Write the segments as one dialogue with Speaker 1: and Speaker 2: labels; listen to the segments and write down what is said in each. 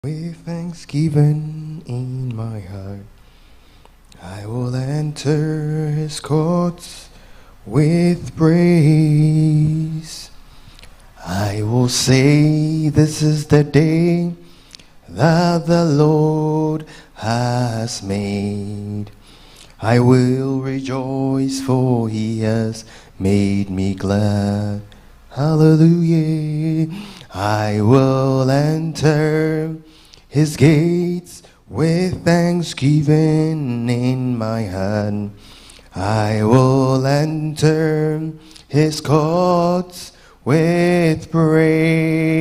Speaker 1: With thanksgiving in my heart, I will enter his courts with praise. I will say, this is the day that the Lord has made. I will rejoice, for he has made me glad. Hallelujah. I will enter his gates with thanksgiving in my hand. I will enter his courts with praise.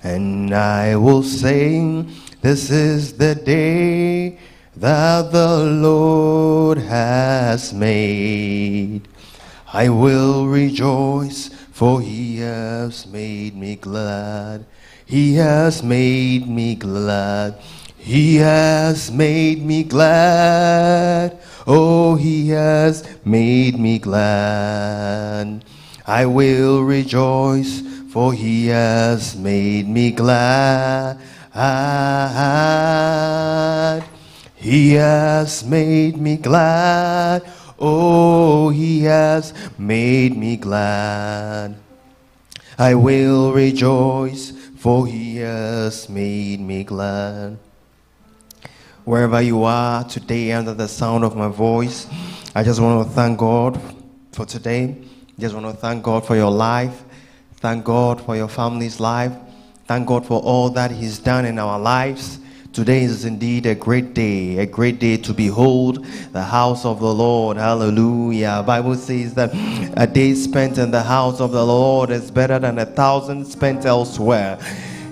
Speaker 1: And I will sing, this is the day that the Lord has made. I will rejoice, for he has made me glad. He has made me glad. He has made me glad. Oh, he has made me glad. I will rejoice, for he has made me glad. He has made me glad. Oh, he has made me glad. I will rejoice, for he has made me glad. Wherever you are today under the sound of my voice, I just want to thank God for today. Just want to thank God for your life. Thank God for your family's life. Thank God for all that he's done in our lives. Today is indeed a great day to behold the house of the Lord. Hallelujah. Bible says that a day spent in the house of the Lord is better than 1,000 spent elsewhere.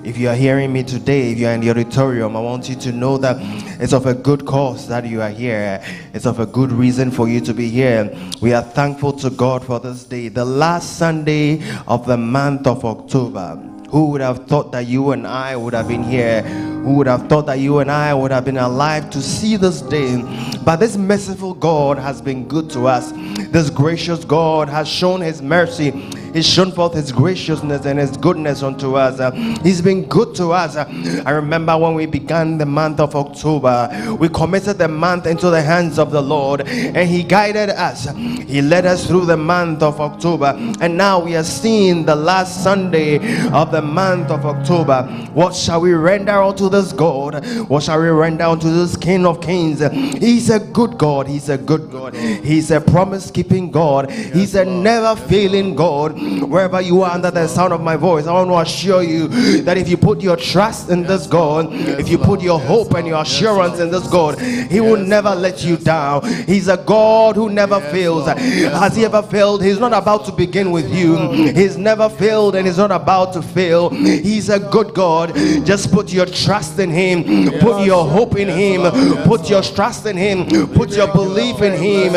Speaker 1: If you are hearing me today, if you are in the auditorium, I want you to know that it's of a good cause that you are here. It's of a good reason for you to be here. We are thankful to God for this day, the last Sunday of the month of October. Who would have thought that you and I would have been here? Who would have thought that you and I would have been alive to see this day? But this merciful God has been good to us. This gracious God has shown his mercy. He's shown forth his graciousness and his goodness unto us. He's been good to us. I remember when we began the month of October, we committed the month into the hands of the Lord, and he guided us. He led us through the month of October, and now we are seeing the last Sunday of the month of October. What shall we render unto this God? What shall we render unto this King of Kings? He's a good God. He's a good God. He's a promise-keeping God. He's a never-failing God. Wherever you are under the sound of my voice, I want to assure you that if you put your trust in this God, if you put your hope and your assurance in this God, he will never let you down. He's a God who never fails. Has he ever failed? He's not about to begin with you. He's never failed, and he's not about to fail. He's a good God. Just put your trust in him. Put your hope in him. Put your trust in him. Put your belief in him.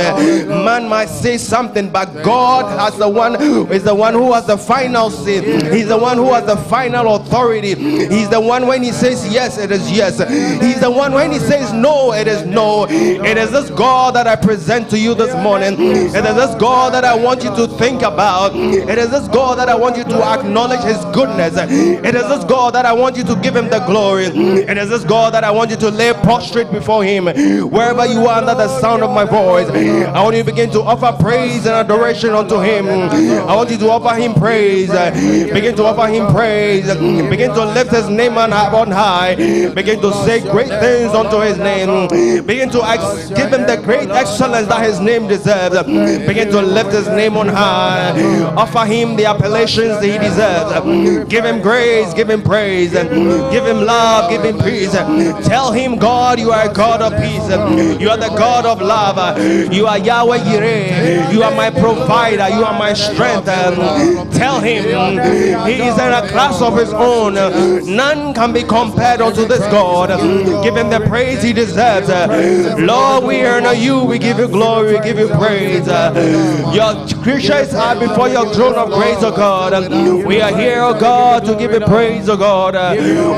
Speaker 1: Man might say something, but God is the one who has the final say. He's the one who has the final authority. He's the one when he says yes, it is yes. He's the one when he says no, it is no. It is this God that I present to you this morning. It is this God that I want you to think about. It is this God that I want you to acknowledge his goodness. It is this God that I want you to give him the glory. It is this God that I want you to lay prostrate before him. Wherever you are under the sound of my voice, I want you to begin to offer praise and adoration unto him. I want you to offer him praise. Begin to offer him praise. Begin to lift his name on high. Begin to say great things unto his name. Begin to give him the great excellence that his name deserves. Begin to lift his name on high. Offer him the appellations that he deserves. Give him grace, give him praise, give him love, give him peace. Tell him, God, you are a God of peace. You are the God of love. You are Yahweh Yireh. You are my provider. You are my strength. Tell him he is in a class of his own. None can be compared unto this God. Give him the praise he deserves. Lord, we honor you. We give you glory. We give you praise. Your creatures are before your throne of grace, oh God. We are here, oh God, to give you praise, oh God.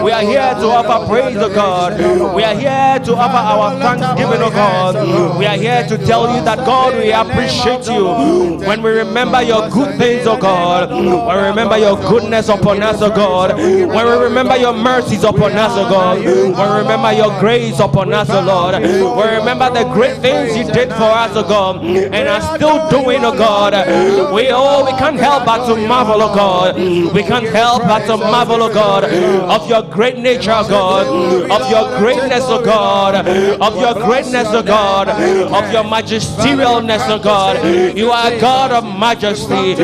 Speaker 1: We are here to offer praise, oh God. We are here to offer our thanksgiving, oh God. We are here to tell you that, God, we appreciate you. When we remember your good things
Speaker 2: praise, oh God. When we remember your goodness upon us, oh God. When we remember your mercies upon us, oh God. When we remember your grace upon us, oh Lord. When we remember the great things you did for us, oh God, and are still doing, oh God. We can't help but to marvel, oh God. We can't help but to marvel, oh God, of your great nature, oh God, of your greatness, oh God, of your greatness, oh God, of your magisterialness, oh God. You are a God of majesty.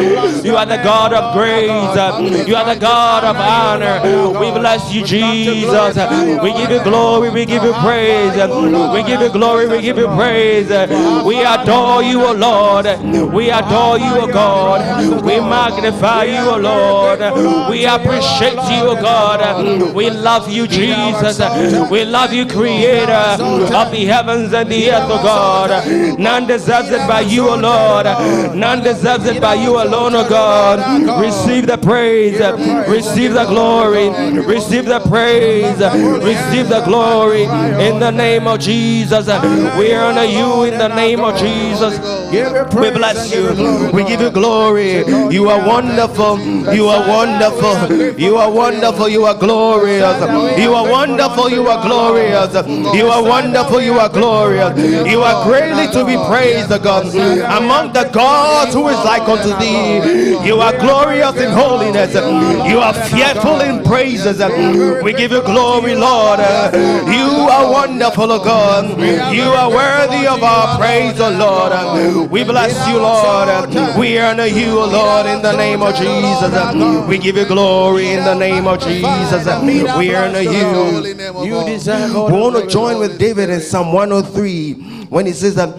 Speaker 2: You are the God of grace. You are the God of honor. We bless you, Jesus. We give you glory. We give you praise. We give you glory. We give you praise. We adore you, O Lord. We adore you, O God. We magnify you, O Lord. We appreciate you, O God. We love you, Jesus. We love you, Creator of the heavens and the earth, O God. None deserves it by you, O Lord. None deserves it by you alone, O God. Receive the praise. Receive the glory. Receive the praise. Receive the glory in the name of Jesus. We honor you in the name of Jesus. We bless you. We give you glory. You are wonderful. You are wonderful. You are wonderful. You are glorious. You are wonderful. You are glorious. You are wonderful. You are glorious. You are greatly to be praised, God. Among the gods who is like unto thee. You are glorious in holiness. You are fearful in praises. We give you glory, Lord. You are wonderful, O God. You are worthy of our praise, O Lord. We bless you, Lord. We honor you, O Lord, in the name of Jesus. We give you glory in the name of Jesus. We honor you. You deserve. We want to join with David in Psalm 103 when he says that,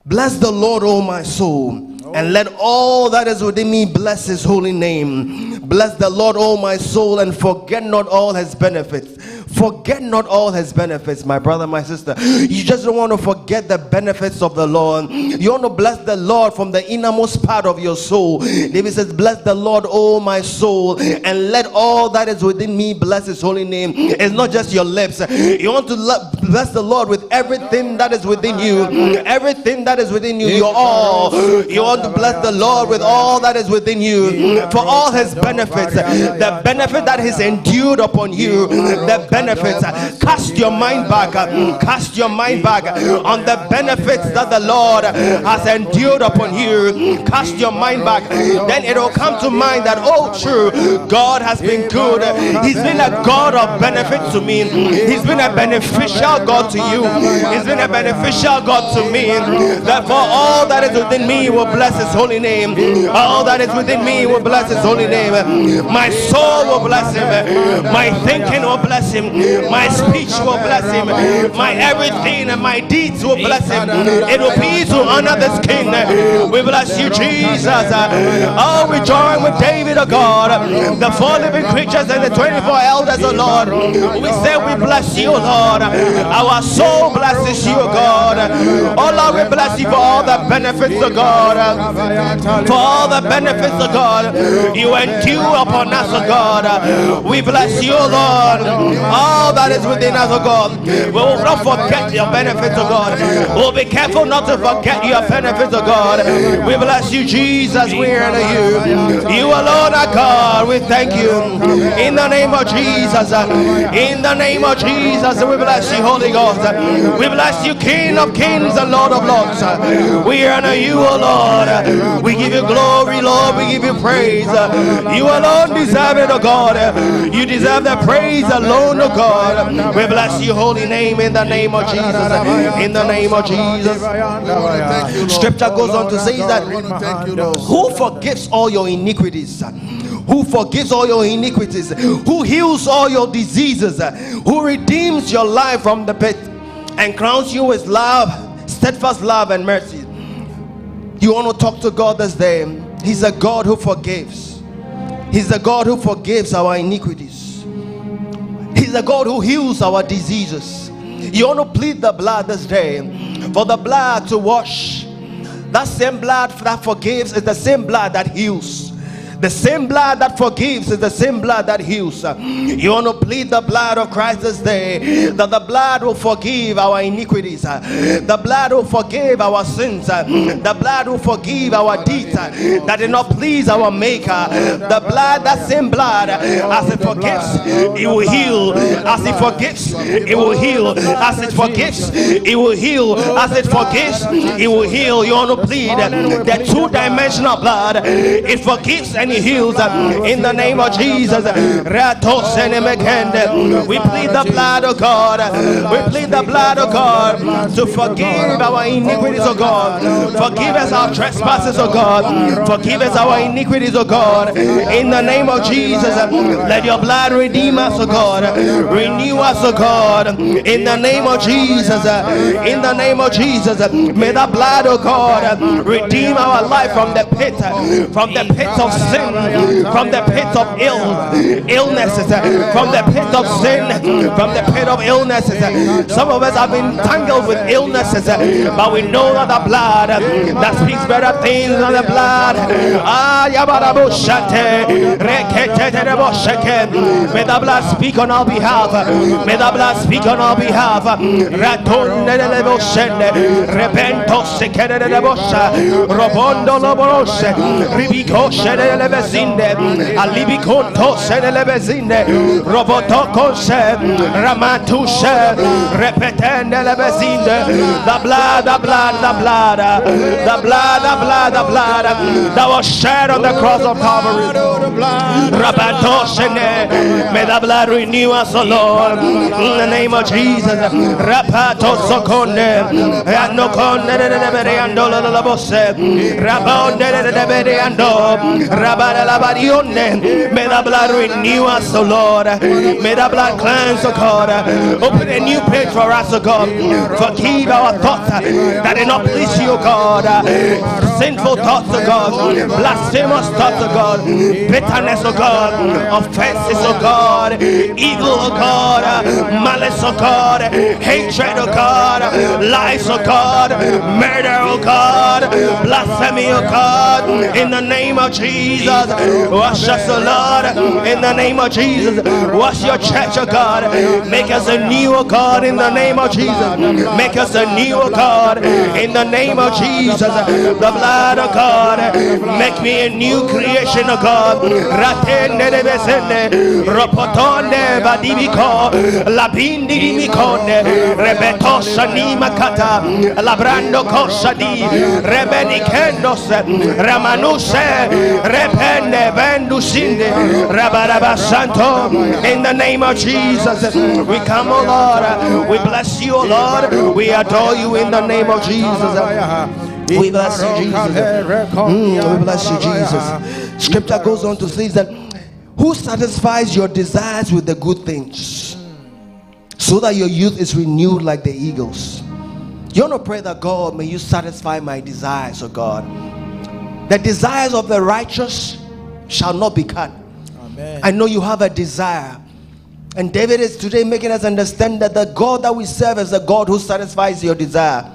Speaker 2: bless the Lord, O my soul, and let all that is within me bless his holy name. Bless the Lord, O my soul, and forget not all his benefits. Forget not all his benefits, my brother, my sister. You just don't want to forget the benefits of the Lord. You want to bless the Lord from the innermost part of your soul. David says, bless the Lord, O my soul, and let all that is within me bless his holy name. It's not just your lips. You want to bless the Lord with everything that is within you. Everything that is within you, your all. You want to bless the Lord with all that is within you, for all his benefits, the benefit that he's endured upon you, the benefits. Cast your mind back, cast your mind back on the benefits that the Lord has endured upon you. Cast your mind back, then it will come to mind that, oh true, God has been good. He's been a God of benefit to me. He's been a beneficial God to you. He's been a beneficial God to me. Therefore all that is within me will bless his holy name. All that is within me will bless his holy name. My soul will bless him. My thinking will bless him. My speech will bless him. My everything and my deeds will bless him. It will be to honor this king. We bless you, Jesus. Oh, we join with David, oh God, the 4 living creatures and the 24 elders, oh Lord. We say we bless you, Lord. Our soul blesses you, God. Oh Lord, we bless you for all the benefits of God. For all the benefits of God you endure upon us, oh God. We bless you, Lord. All that is within us, oh God. We will not forget your benefits, oh God. We'll be careful not to forget your benefits, oh God. We bless you, Jesus. We honor you. You alone are God. We thank you. In the name of Jesus. In the name of Jesus. We bless you, Holy Ghost. We bless you, King of Kings and Lord of Lords. We honor you, oh Lord. We give you glory, Lord. We give you praise. You alone deserve it, oh God. You deserve the praise alone, oh God. We bless your holy name in the name of Jesus. In the name of Jesus. Scripture goes on to say that who forgives all your iniquities, who forgives all your iniquities, who heals all your diseases, who redeems your life from the pit and crowns you with love, steadfast love and mercy. You want to talk to God this day. He's a God who forgives. He's a God who forgives our iniquities. He's a God who heals our diseases. You want to plead the blood this day, for the blood to wash. That same blood that forgives is the same blood that heals.
Speaker 1: The same blood that forgives is the same blood that heals. You want to plead the blood of Christ this day, that the blood will forgive our iniquities, the blood will forgive our sins, the blood will forgive our deeds that did not please our Maker. The blood, that same blood, as it forgives, it will heal. As it forgives, it will heal. As it forgives, it will heal. As it forgives, it will heal. You want to plead that two-dimensional blood. It forgives and it heals in the name of Jesus. We plead the blood of God. We plead the blood of God to forgive our iniquities, oh God. Forgive us our trespasses, oh God. Forgive us our iniquities, oh God. In the name of Jesus, let your blood redeem us, oh God. Renew us, oh God. In the name of Jesus, in the name of Jesus, may the blood, oh God, redeem our life from the pit of sin, from the pit of illnesses, from the pit of sin, from the pit of illnesses. Some of us have been tangled with illnesses, but we know that the blood that speaks better things than the blood. May the blood speak on our behalf. May the blood speak on our behalf. Robondo Loboroshe, Ribicoshe de Vezinde, Alibicontos and Levezinde, Robotocose, Ramatushe, Repetende Levezinde, the blood, the blood, the blood, the blood, the blood, the blood that was shed on the cross of Calvary. Rabatoshene, may the blood renew us, O Lord, in the name of Jesus. Rapato Soconde, Anoconde, Nebereando, Labose, Rabonde, Nebereando, Rabalabarione. May the blood renew us, O Lord. May the blood cleanse, O God. Open a new page for us, O God. Forgive our thoughts that did not please you, O God. Sinful thoughts, O God. Blasphemous thoughts, O God. Bitterness, O God. Offenses, O God. Evil, O God. Malice, O God. Hatred, O God. Lies, O God. Murder, O God. Blasphemy, O God. In the name of Jesus. Wash us, O Lord. In the name of Jesus. Wash your church, O God. Make us a new, O God. In the name of Jesus. Make us a new, O God. In the name of Jesus. The blood of God. Make me a new creation, O God. Ratende de besende. Ropotonde vadibiko. Labindi dimikonde. Rebeto shanima kata. Labrando koshadi. Rebeni kendos. Ramanuse. Repende vendusinde. Rabaraba santo. In the name of Jesus. We come, O Lord. We bless you, O Lord. We adore you in the name of Jesus. We bless you, Jesus. We bless you, Jesus. Scripture goes on to say that who satisfies your desires with the good things, so that your youth is renewed like the eagles. You want to pray that God, may you satisfy my desires, oh God. The desires of the righteous shall not be cut. Amen. I know you have a desire. And David is today making us understand that the God that we serve is the God who satisfies your desire.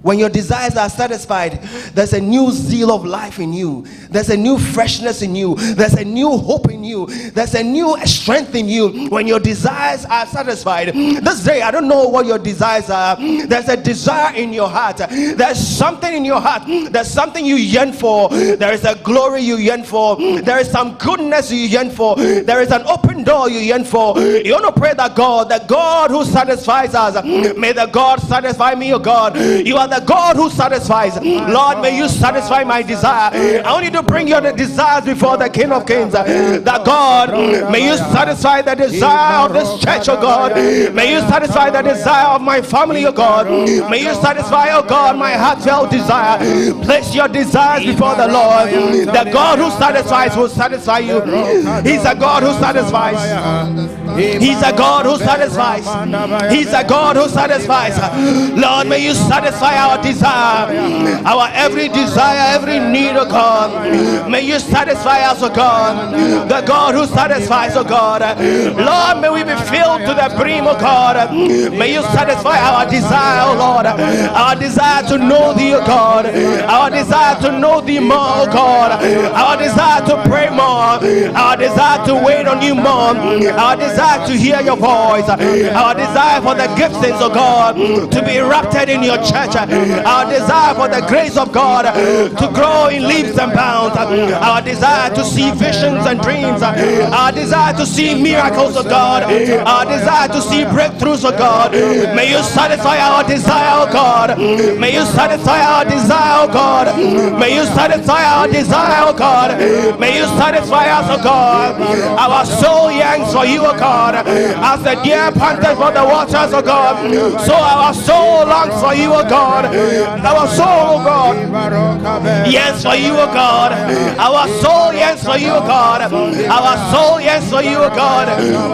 Speaker 1: When your desires are satisfied, there's a new zeal of life in you. There's a new freshness in you. There's a new hope in you. There's a new strength in you when your desires are satisfied. This day, I don't know what your desires are. There's a desire in your heart. There's something in your heart. There's something you yearn for. There is a glory you yearn for. There is some goodness you yearn for. There is an open door you yearn for. You want to pray that God who satisfies us, may the God satisfy me, oh God. You are the God who satisfies. Lord, may you satisfy my desire. I want you to bring your desires before the King of Kings. That God, may you satisfy the desire of this church, oh God. May you satisfy the desire of my family, oh God. May you satisfy, oh God, my heartfelt desire. Place your desires before the Lord. The God who satisfies will satisfy you. He's a God who satisfies. He's a God who satisfies. He's a God who satisfies. Lord, may you satisfy our desire, our every desire, every need, oh God. May you satisfy us, oh God. The God who satisfies, oh God. Lord, may we be
Speaker 2: filled to the brim, oh God. May you satisfy our desire, oh Lord. Our desire to know thee, oh God. Our desire to know thee more, oh God. Our desire to pray more. Our desire to wait on you more. Our desire to hear your voice. Our desire for the giftings of God to be erupted in your church. Our desire for the grace of God to grow in leaps and bounds. Our desire to see visions and dreams. Our desire to see miracles of God. Our desire to see breakthroughs of God. May you satisfy our desire, oh God. May you satisfy our desire, oh God. May you satisfy our desire, oh God. May you satisfy us, oh God. Our soul yearns for you, oh God. As the deer panted for the waters, oh God, so our soul longs for you, oh God. Our soul, oh God, yearns for you, oh God. Our soul yearns for you, oh God. Our soul yearns for you, oh God.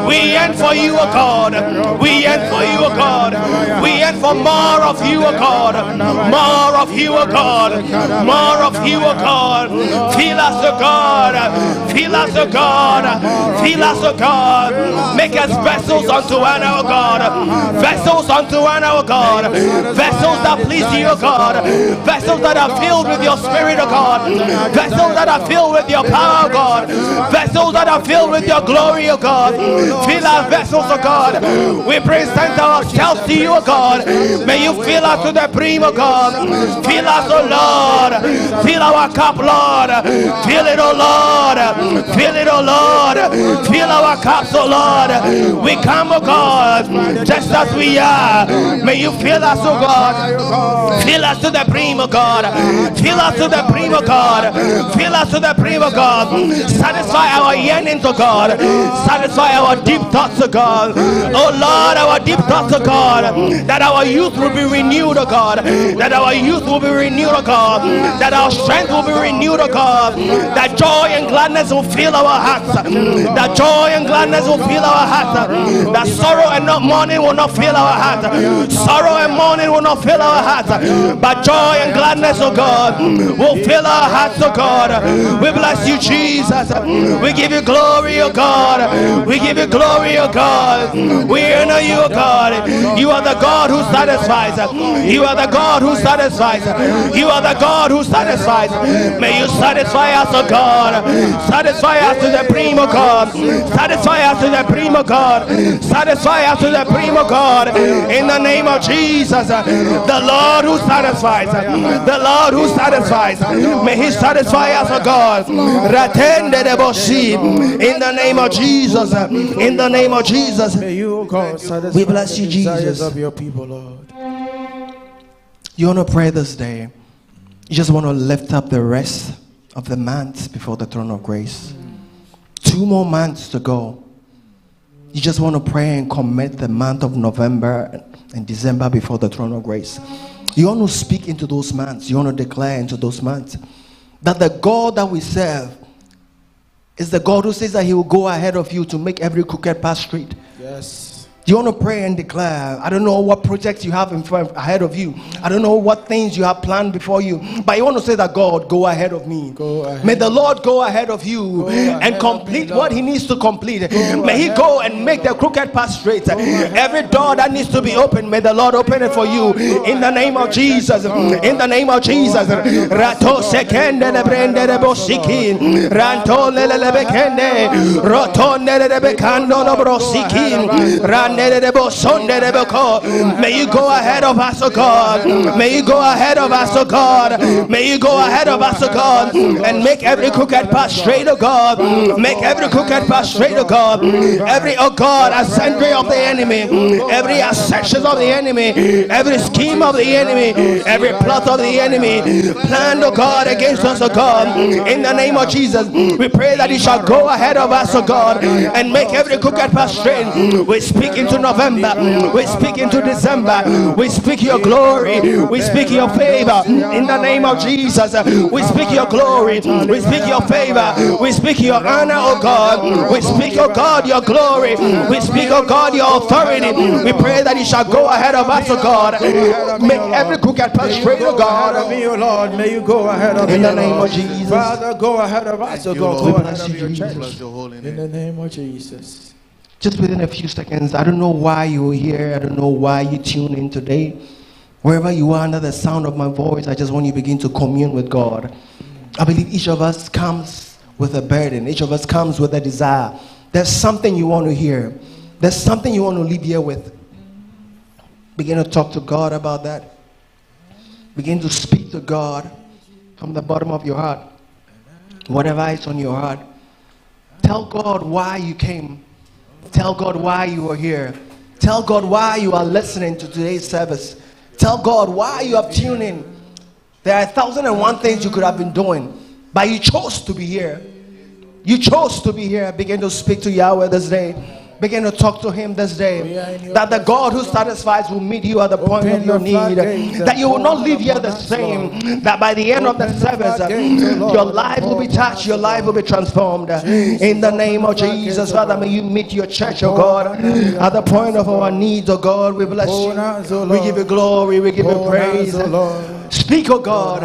Speaker 2: We yearn for you, oh God. We yearn for you, oh God. We yearn for more of you, oh God. More of you, oh God. More of you, oh God. Fill us, oh God. Fill us, oh God. Fill us, oh God. Make us vessels unto honor, oh God. Vessels unto honor, oh God. Vessels that please you, oh God. Vessels that are filled with your spirit, oh God. Vessels that are filled with your power, oh God. Vessels that are filled with your glory, oh God. Fill our vessels, oh God. We present ourselves to you, oh God. May you fill us to the brim, oh God. Fill us, oh Lord. Fill our cup, Lord. Fill it, oh Lord. Fill it, oh Lord. Fill our cups, oh Lord. We come, oh God, just as we are. May you fill us, oh God. Fill us to the brim, oh God. Fill us to the brim, oh God. Fill us to the brim, oh God. Satisfy our yearnings, oh God. Satisfy our deep thoughts, oh God. Oh Lord, our deep thoughts, oh God. That our youth will be renewed, oh God. That our youth will be renewed, oh God. That our strength will be renewed, oh God. That joy and gladness will fill our hearts. That joy and gladness will fill our hearts. That sorrow and not mourning will not fill our hearts. Sorrow and mourning will not fill our hearts. But joy and gladness, oh God, will fill our hearts, oh God. We bless you, Jesus. We give you glory, oh God. We give you glory, oh God. We honor you, oh God. You are the God who satisfies. You are the God who satisfies. You are the God who satisfies. May you satisfy us, oh God. Satisfy us to the brim, oh God. Satisfy us to the brim, oh God. Satisfy us to the brim, oh God. In the name of Jesus, the Lord who satisfies. The Lord who satisfies. May He satisfy us, oh God. In the name of Jesus. In the name of Jesus.
Speaker 3: May you, oh God, satisfy
Speaker 2: we bless you, Jesus.
Speaker 3: Of your people, Lord.
Speaker 1: You want to pray this day. You just want to lift up the rest of the months before the throne of grace. 2 more months to go. You just want to pray and commit the month of November and December before the throne of grace. You want to speak into those months. You want to declare into those months that the God that we serve is the God who says that He will go ahead of you to make every crooked path straight.
Speaker 3: Yes.
Speaker 1: You want to pray and declare. I don't know what projects you have in front ahead of you. I don't know what things you have planned before you. But you want to say that God, go ahead of me.
Speaker 3: Go ahead.
Speaker 1: May the Lord go ahead of you and complete what He needs to complete. May He go and make the crooked path straight. Every door that needs to be opened, may the Lord open it for you. In the name of Jesus. In the name of Jesus. Rato sekende lebrende lebosikin. Ranto lelebekende. Rotonde lebekando lobrosikin. May you go ahead of us, oh God. May you go ahead of us, oh God. May you go ahead of us, oh God, and make every crooked path straight, oh God. Make every crooked path straight, oh God. Every, oh God, assembly of the enemy, every accession of the enemy, every scheme of the enemy, every plot of the enemy, planned, oh God, against us, oh God. In the name of Jesus, we pray that He shall go ahead of us, oh God, and make every crooked path straight. We speak into November, we speak into December, we speak your glory, we speak your favor in the name of Jesus. We speak your glory, we speak your favor, we speak your honor, oh God. We speak, oh God, your glory, we speak, oh God, your authority. We pray that He shall go ahead of us, oh God. Make every crooked path straight, oh God.
Speaker 3: Lord, may you go ahead of me
Speaker 1: in the name of Jesus.
Speaker 3: Father, go ahead of us, oh God. Go ahead of your church.
Speaker 1: Bless your holy name.
Speaker 3: In the name of Jesus.
Speaker 1: just within a few seconds, I don't know why you're here. I don't know why you tune in today. Wherever you are under the sound of my voice, I just want you to begin to commune with God. I believe each of us comes with a burden. Each of us comes with a desire. There's something you want to hear. There's something you want to leave here with. Begin to talk to God about that. Begin to speak to God from the bottom of your heart. Whatever is on your heart. Tell God why you came. Tell God why you are here. Tell God why you are listening to today's service. Tell God why you have tuned in. There are 1,001 things you could have been doing, but you chose to be here. You chose to be here. Begin to speak to Yahweh this day. Begin to talk to Him this day. That the God who satisfies will meet you at the point of your need. That you will not leave here the same. That by the end of the service, your life will be touched. Your life will be transformed. In the name of Jesus, Father, may you meet your church, oh God, at the point of our needs, oh God. We bless you. We give you glory. We give you praise. Speak, oh God.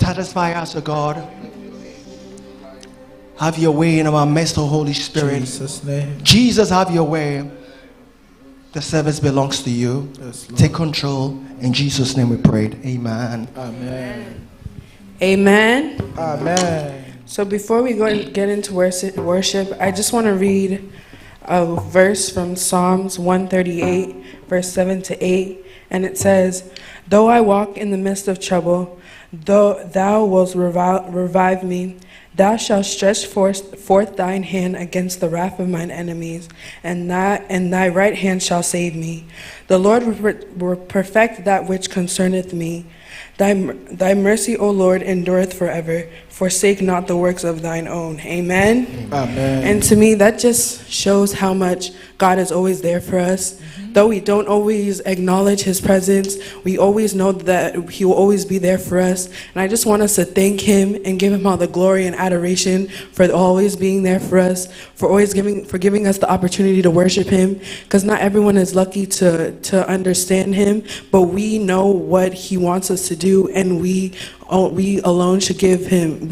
Speaker 1: Satisfy us, oh God. Have your way in our midst, oh Holy Spirit.
Speaker 3: Jesus' name.
Speaker 1: Jesus, have your way. The service belongs to you.
Speaker 3: Yes,
Speaker 1: take control. In Jesus' name we prayed. Amen.
Speaker 3: Amen.
Speaker 4: Amen.
Speaker 3: Amen.
Speaker 4: So before we go and get into worship, I just want to read a verse from Psalms 138, verse 7 to 8. And it says, "Though I walk in the midst of trouble, though thou wilt revive me, thou shalt stretch forth thine hand against the wrath of mine enemies, and thy right hand shall save me. The Lord will perfect that which concerneth me. Thy mercy, O Lord, endureth forever. Forsake not the works of thine own." Amen.
Speaker 3: Amen.
Speaker 4: And to me, that just shows how much God is always there for us. Though we don't always acknowledge His presence, we always know that He will always be there for us. And I just want us to thank Him and give Him all the glory and adoration for always being there for us, for giving us the opportunity to worship Him. Because not everyone is lucky to understand Him, but we know what He wants us to do, and we alone should give Him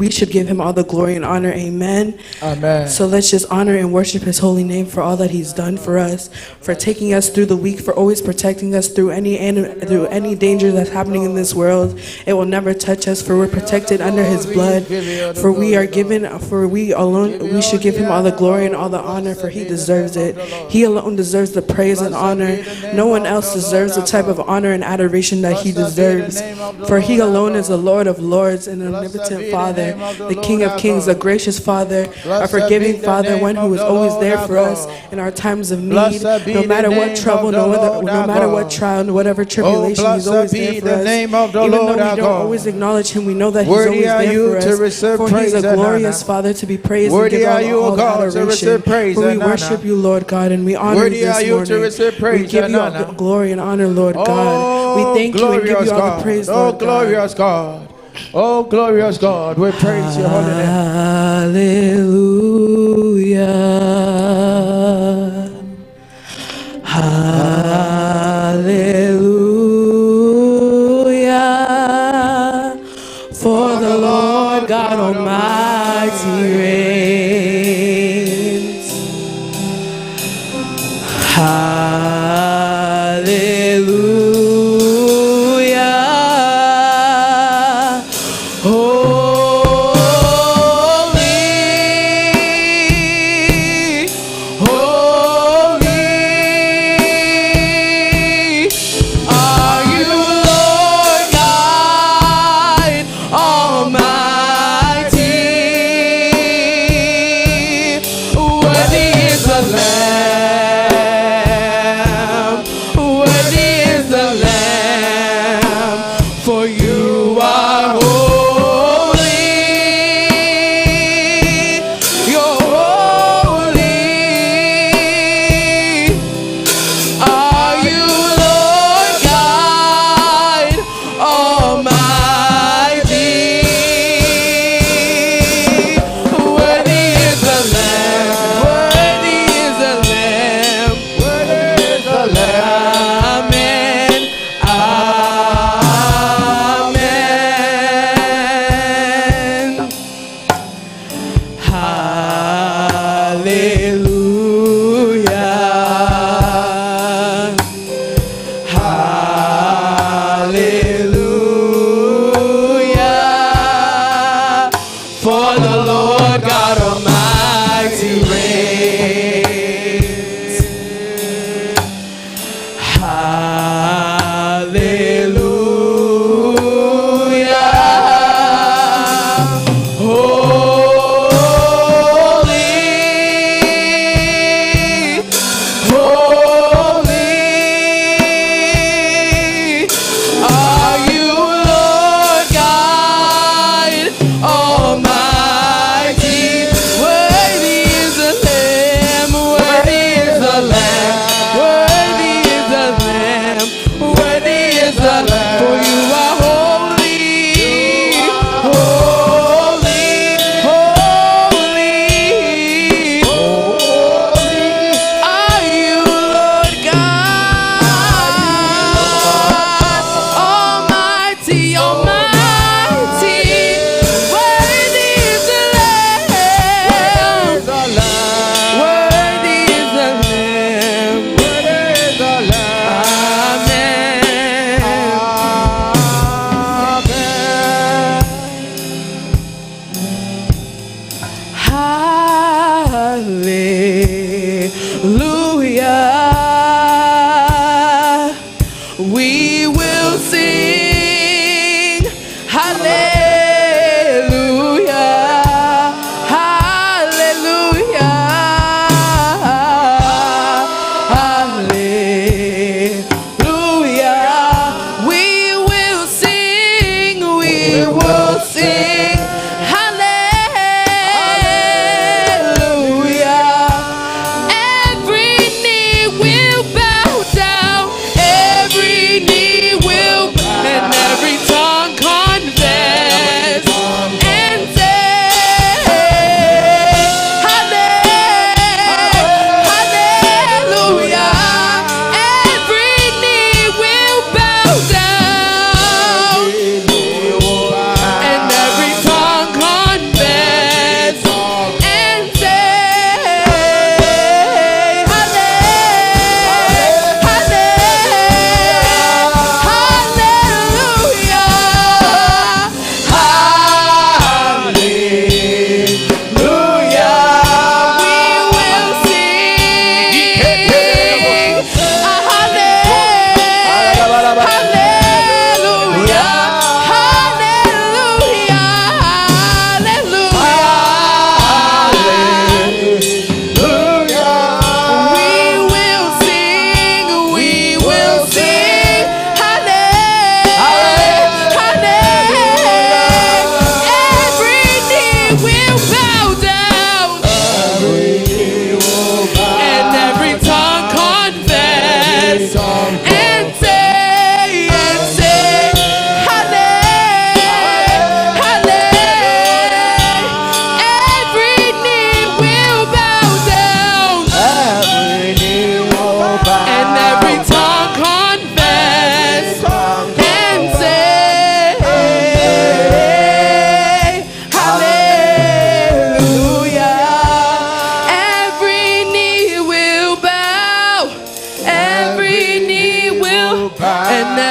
Speaker 4: all the glory and honor. Amen.
Speaker 3: Amen.
Speaker 4: So let's just honor and worship His holy name for all that He's done for us, for taking us through the week, for always protecting us through any danger that's happening in this world. It will never touch us, for we're protected under His blood. For we should give Him all the glory and all the honor, for He deserves it. He alone deserves the praise and honor. No one else deserves the type of honor and adoration that He deserves. For He alone is the Lord of Lords and omnipotent Father, the King of Kings, the gracious Father, a forgiving Father, one who is always there for us in our times of need. No matter what trouble, no matter what trial, no whatever tribulation, He's always there for us. Even though we don't always acknowledge Him, we know that He's always there for us. For He's a glorious Father to be praised and give all the adoration. For we worship you, Lord God, and we honor you this morning. We give you all the glory and honor, Lord God. We thank you and give you all the praise, Lord God.
Speaker 3: Oh, glorious God. Oh, glorious God, we praise your holy name.
Speaker 4: Hallelujah. Hallelujah. For the Lord God Almighty reigns. Hallelujah.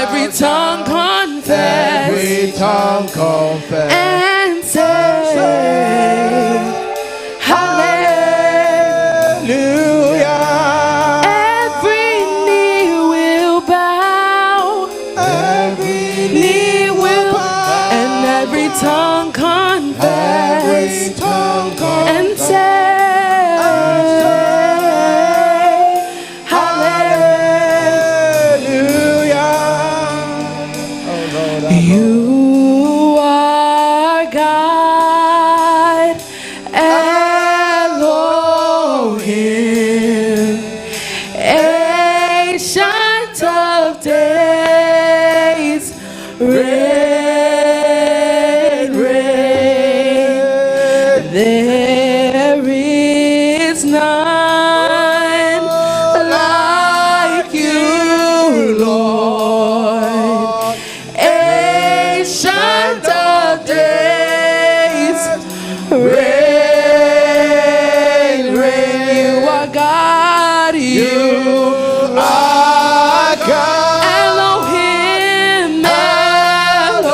Speaker 4: every tongue confess.
Speaker 3: Every tongue confess.
Speaker 4: And say,
Speaker 3: Hallelujah.
Speaker 4: every knee will bow.
Speaker 3: Every
Speaker 4: Knee will bow. And every tongue confess.
Speaker 3: Every tongue confess.
Speaker 4: And say, you are God, Elohim, ancient of days, reign, reign. There is none like you, Lord. Ancient of days, reign, reign. You are God, you are God. Elohim, Elohim,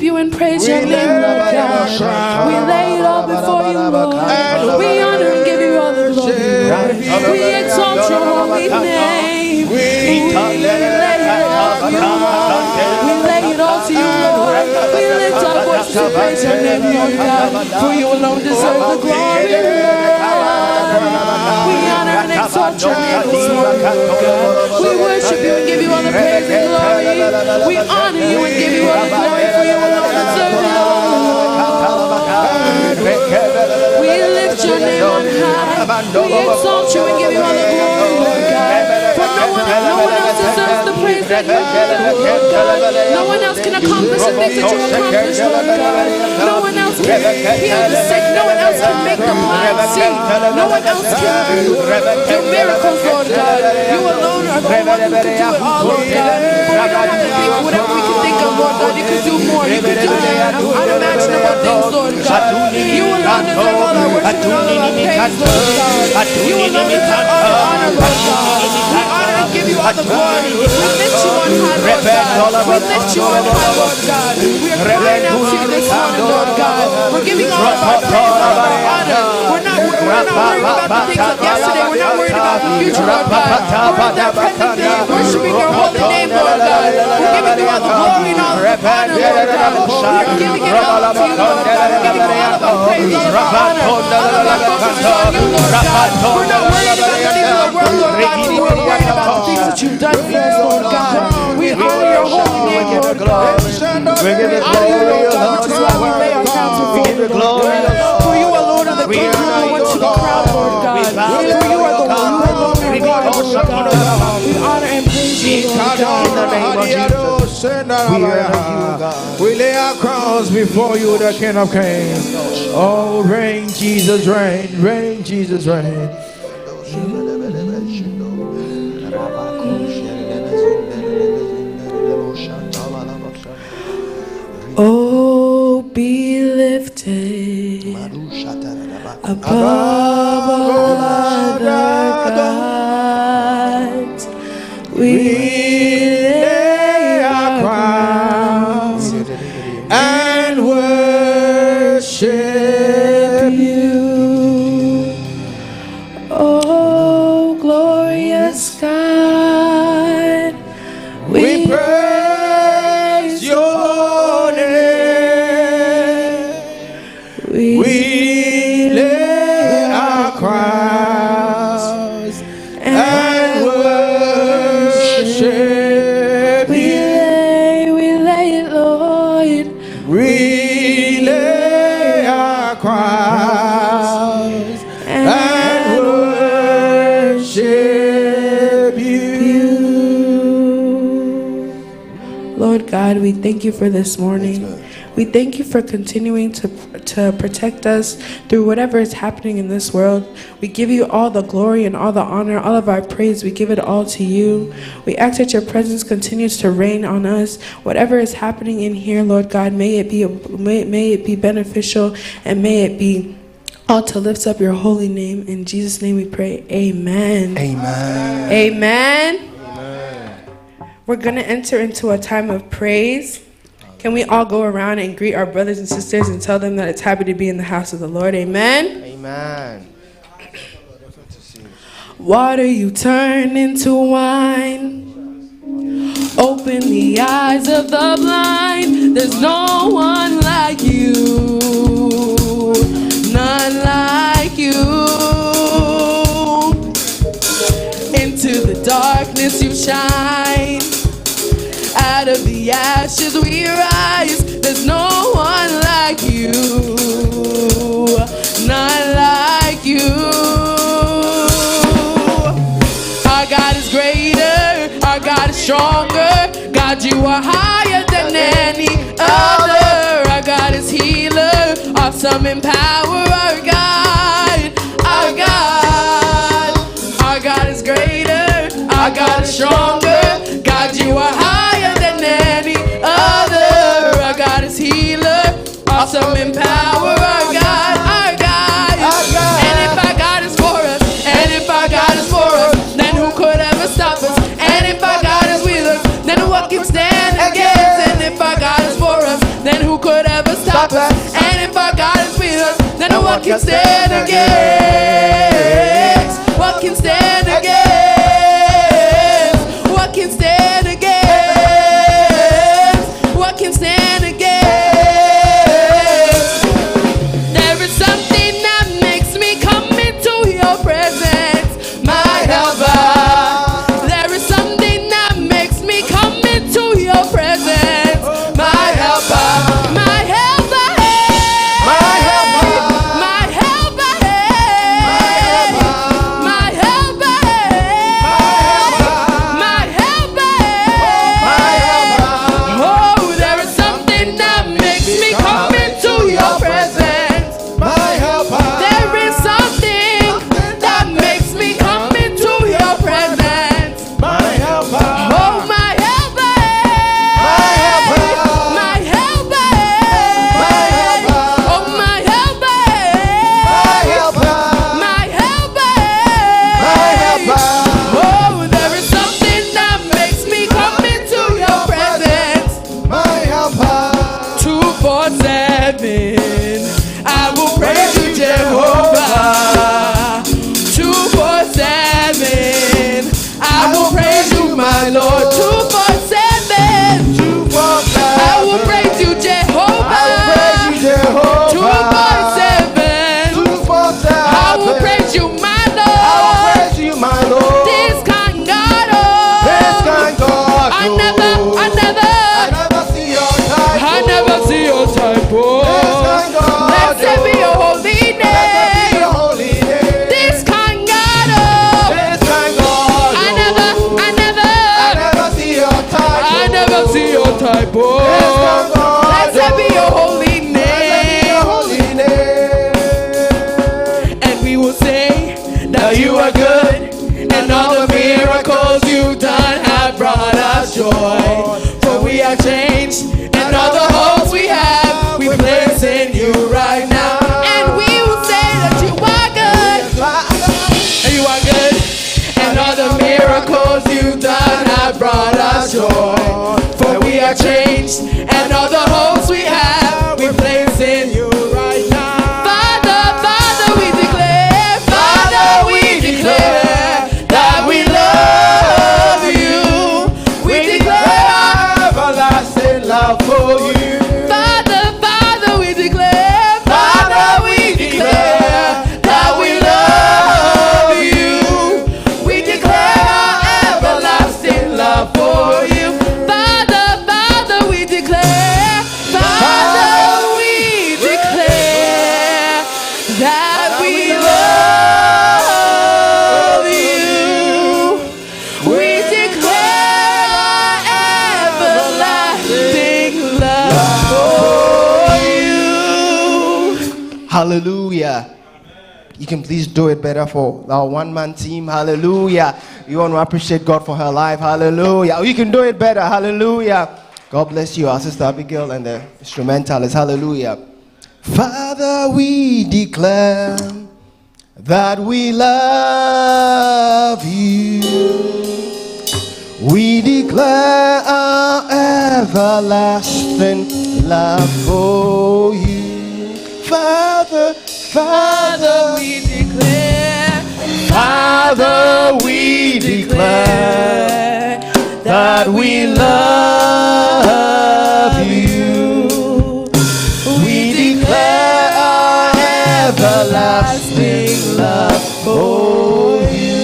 Speaker 4: worship you and praise your name, Lord God. We lay it all before you, Lord. We honor and give you all the glory, Lord. We exalt your holy name. We lay it all to you, Lord. We lay it all to you, Lord. We lift our voice to praise your name, Lord God. For you alone deserve the glory, Lord. We honor and exalt your name this morning, Lord God. We worship you and give you all the praise and glory. We honor you and give you all the glory, for you alone deserve it, Lord. We lift your name on high. We exalt you and give you all the glory, Lord God. For no one else deserves the praise that you give, Lord God. No one else can accomplish the things that you accomplish, Lord God. No one else can heal the sick. No one else can make the blind see. No one else can do miracles, Lord God. You alone are the one who can do it all, Lord God. For we don't have to think of whatever we can think of, Lord God. You can do more. You can do unimaginable things, Lord God. You alone deserve all our worship and all our praise, Lord God. You alone deserve all the honor, Lord God. We honor and give you all the glory. We lift you on high, Lord God. We lift you on high, Lord God. We are crying out to you this morning, Lord God. We're giving all of our praise, all of our honor. We're not worried about the things of yesterday. We're not worried about the future, Lord God. We're in that present day, worshiping your holy name, Lord God. We're giving you all the glory and all the honor, Lord God. We're giving it all to you, Lord God. We're giving you all of our praise, all of our honor, all of our focus is on you, Lord God. We're not worried about the things of the world, Lord God, but we're worried about the things that you've done for us, Lord God. We honor your holy name, Lord God. We honor you, Lord God, which is why we lay our crowns before you, Lord God. For you alone are the King who went to the crowd, Lord God. For you are the one who alone are God, Lord God. We honor and praise you, Lord God. In the name of Jesus.
Speaker 3: We lay our crowns before you, the King of Kings. Oh, reign, Jesus, reign. Reign, Jesus, reign.
Speaker 4: Oh, be lifted above all other gods. We lay our crowns and worship you. Oh, glorious God, we praise your name. We lay our crowns and worship you. We lay it, Lord. We lay our crowns and worship you. Lord God, we thank you for this morning. We thank you for continuing to protect us through whatever is happening in this world. We give you all the glory and all the honor, all of our praise. We give it all to you. We ask that your presence continues to reign on us. Whatever is happening in here, Lord God, may it be beneficial, and may it be all to lift up your holy name. In Jesus' name we pray. Amen.
Speaker 1: Amen.
Speaker 4: Amen. We're going to enter into a time of praise. Can we all go around and greet our brothers and sisters and tell them that it's happy to be in the house of the Lord? Amen.
Speaker 1: Amen.
Speaker 4: Water you turn into wine. Open the eyes of the blind. There's no one like you. None like you. Into the darkness you shine. Out of the ashes we rise. There's no one like you. None like you. Our God is greater. Our God is stronger. God, you are higher than any other. Our God is healer. Awesome in power. Our God. Our God. Our God is greater. Our God is stronger. God, you are higher than any other. Our God is healer, awesome in power. Our God, our God. And if our God is for us, and if our God is for us, then who could ever stop us? And if our God is with us, then what can stand against? And if our God is for us, then who What can stand against? What can stand against? What can stand against? What can stand against? There is something that makes me come into your presence, my helper. There is something that makes me come into your presence, my helper. My helper, my helper, my helper, my helper, my helper, my helper. Oh, there is something that makes me come into your presence, my helper. There is something that makes me come into your presence, my helper. Oh, my helper, my helper, my helper, my helper. Oh, my helper, my helper, my helper, my helper. Oh, there is something that makes me come into your presence, my helper. 247, I will praise you, Jehovah. 247, I will praise you, my Lord. 247, 247, I will praise you, Jehovah. 247, 247, I will praise you, my Lord. This kind God, oh, I never see your type. I never see your type, oh. Blessed be your holy name. This kind God, oh, I never see your type. I never see your type, oh. Blessed be your holy name. And we will say that you are good, and all the miracles you've done have brought us joy. For we are changed, and all the hopes we have, we place in you right now. And we will say that you are good, and you are good, and all the miracles you've done have brought us joy. For we are changed, and all the hopes we have, we place in you right now. Father, Father, we declare that we love you. We declare everlasting love for you. Father, Father, we declare that we love you. We declare everlasting love for you. Father, Father, we declare that we love you. We declare everlasting love for you.
Speaker 1: Hallelujah. You can please do it better for our one-man team. Hallelujah. You want to appreciate God for her life. Hallelujah. Oh, you can do it better. Hallelujah. God bless you, our sister Abigail and the instrumentalist. Hallelujah. Father, we declare that we love you. We declare our everlasting love for you. Father, Father, we declare, Father, we declare that we love you. We declare our everlasting love for you.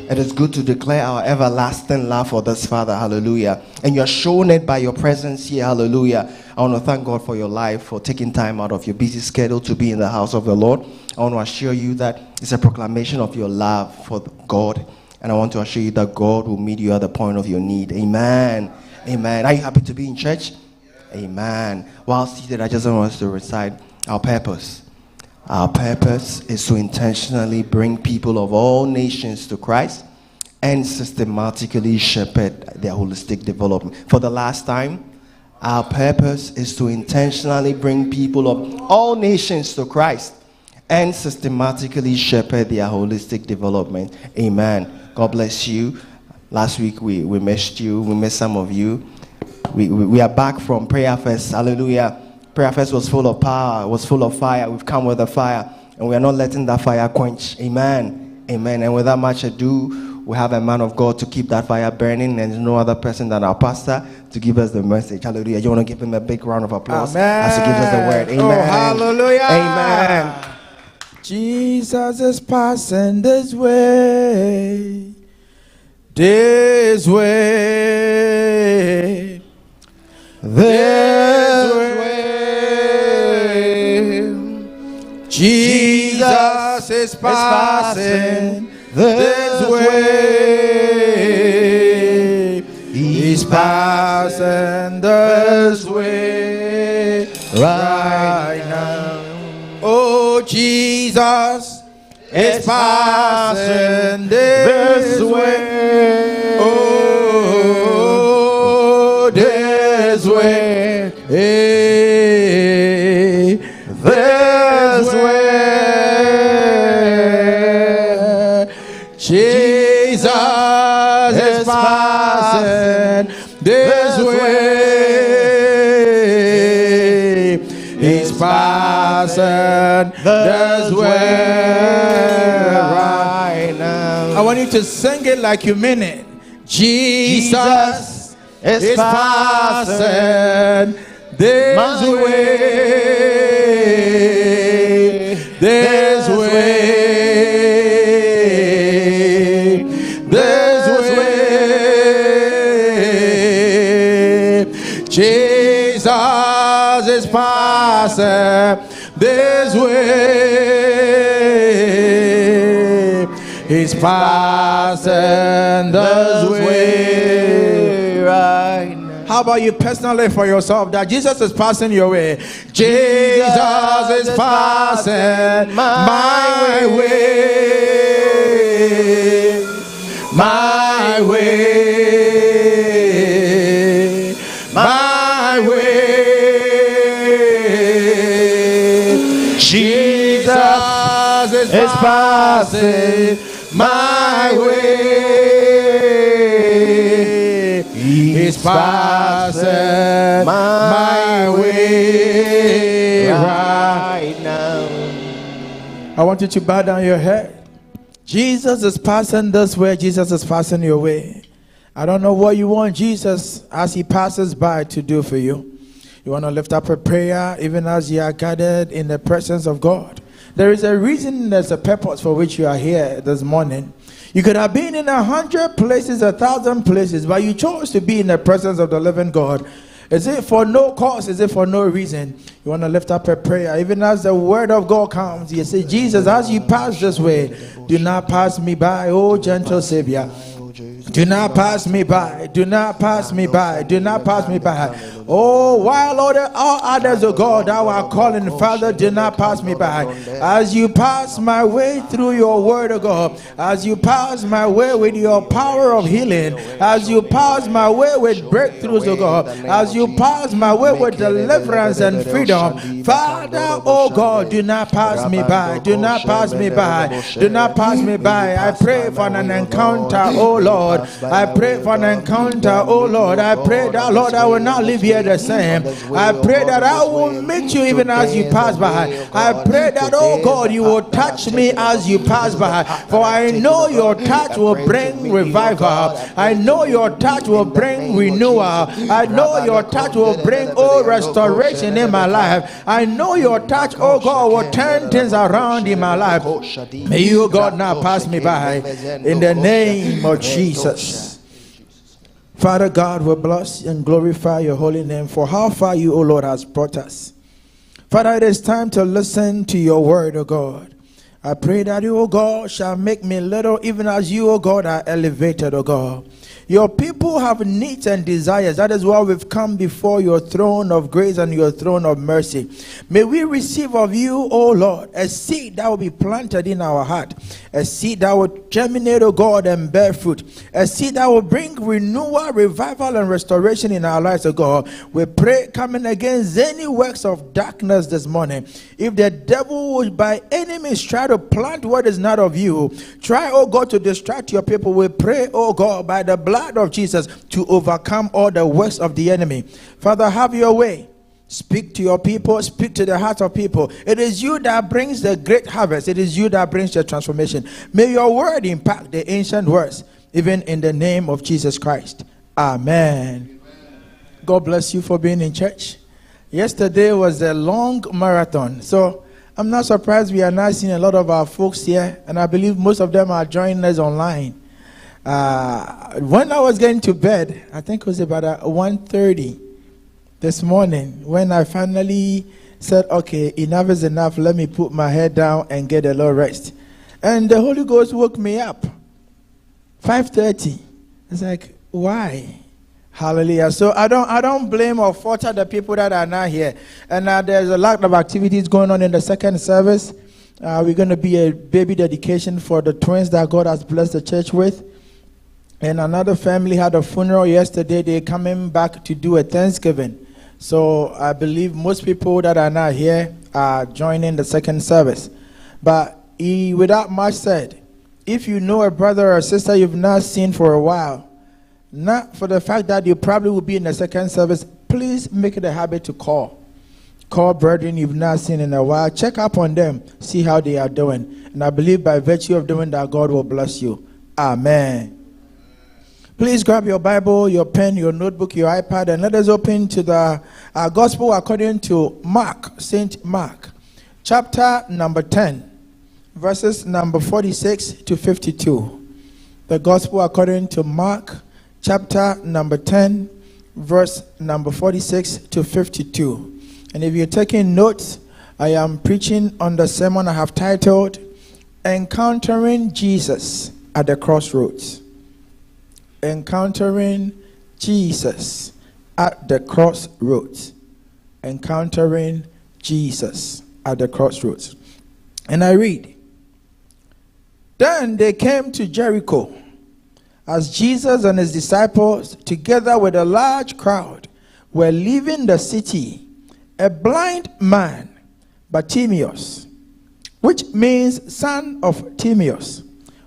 Speaker 1: It is good to declare our everlasting love for this Father. Hallelujah. And you're shown it by your presence here. Hallelujah. I want to thank God for your life, for taking time out of your busy schedule to be in the house of the Lord. I want to assure you that it's a proclamation of your love for God. And I want to assure you that God will meet you at the point of your need. Amen. Amen. Are you happy to be in church? Amen. While seated, I just want us to recite our purpose. Our purpose is to intentionally bring people of all nations to Christ and systematically shepherd their holistic development. For the last time, our purpose is to intentionally bring people of all nations to Christ and systematically shepherd their holistic development. Amen. God bless you. Last week we missed you. We missed some of you. We are back from prayer fest. Hallelujah. Prayer Fest was full of power, was full of fire. We've come with a fire, and we are not letting that fire quench. Amen. Amen. And without much ado, we have a man of God to keep that fire burning, and there's no other person than our pastor to give us the message. Hallelujah. You want to give him a big round of applause as he gives us the word. Amen.
Speaker 3: Oh, hallelujah.
Speaker 1: Amen.
Speaker 3: Jesus is passing this way. This way. This way. Jesus is passing this way. He's passing this way right now. Oh, Jesus is passing this way. Oh, this way. Hey, this way. Jesus is passing this way. He's passing this way right now. I want you to sing it like you mean it. Jesus is passing this way. This way. This way. Jesus is passing this way. He's passing this way right now. How about you personally for yourself that Jesus is passing your way? Jesus is passing my way. My way. My way. Jesus is passing my way. He's passing my way right now. I want you to bow down your head. Jesus is passing this way. Jesus is passing your way. I don't know what you want Jesus as he passes by to do for you. You want to lift up a prayer even as you are gathered in the presence of God. There is a reason, there's a purpose for which you are here this morning. You could have been in 100 places, 1,000 places, but you chose to be in the presence of the living God. Is it for no cause? Is it for no reason? You want to lift up a prayer. Even as the word of God comes, you say, Jesus, as you pass this way, do not pass me by, oh gentle Savior. Do not pass me by. Do not pass me by. Do not pass me by. Oh, while all others, oh God, thou art calling, Father, do not pass me by. As you pass my way through your word, oh God, as you pass my way with your power of healing, as you pass my way with breakthroughs, oh God, as you pass my way with deliverance and freedom, Father, oh God, do not pass me by. Do not pass me by. Do not pass me by. I pray for an encounter, oh Lord. I pray for an encounter, oh Lord. I pray that, Lord, I will not live here the same. I pray that I will meet you even as you pass by. I pray that, oh God, you will touch me as you pass by. For I know your touch will bring revival. I know your touch will bring renewal. I know your touch will bring, oh, restoration in my life. I know your touch, oh God, will turn things around in my life. May you, God, now pass me by in the name of Jesus. Father God, we bless and glorify your holy name for how far you, O Lord, has brought us. Father, it is time to listen to your word, O God. I pray that you, O God, shall make me little even as you, O God, are elevated, O God. Your people have needs and desires. That is why we've come before your throne of grace and your throne of mercy. May we receive of you, O Lord, a seed that will be planted in our heart, a seed that will germinate, O God, and bear fruit, a seed that will bring renewal, revival, and restoration in our lives, O God. We pray, coming against any works of darkness this morning. If the devil would by any means try to plant what is not of you, try, O God, to distract your people, we pray, O God, by the blood of Jesus to overcome all the works of the enemy. Father, have your way. Speak to your people, speak to the heart of people. It is you that brings the great harvest. It is you that brings the transformation. May your word impact the ancient words, even in the name of Jesus Christ. Amen. God bless you for being in church. Yesterday was a long marathon, so I'm not surprised we are now seeing a lot of our folks here, and I believe most of them are joining us online. When I was getting to bed, I think it was about 1:30 this morning, when I finally said, okay, enough is enough, let me put my head down and get a little rest. And the Holy Ghost woke me up. 5:30. It's like, why? Hallelujah. So I don't blame or fault the people that are not here. And there's a lot of activities going on in the second service. We're going to be a baby dedication for the twins that God has blessed the church with. And another family had a funeral yesterday. They're coming back to do a Thanksgiving. So I believe most people that are not here are joining the second service. But without much said, if you know a brother or sister you've not seen for a while, not for the fact that you probably will be in the second service, please make it a habit to call. Call brethren you've not seen in a while. Check up on them. See how they are doing. And I believe by virtue of doing that, God will bless you. Amen. Please grab your Bible, your pen, your notebook, your iPad, and let us open to the Gospel according to Mark, St. Mark, chapter number 10, verses number 46 to 52. The Gospel according to Mark, chapter number 10, verse number 46 to 52. And if you're taking notes, I am preaching on the sermon I have titled, Encountering Jesus at the Crossroads. Encountering Jesus at the crossroads. Encountering Jesus at the crossroads. And I read, Then they came to Jericho. As Jesus and his disciples, together with a large crowd, were leaving the city, a blind man, Bartimaeus, which means son of Timaeus,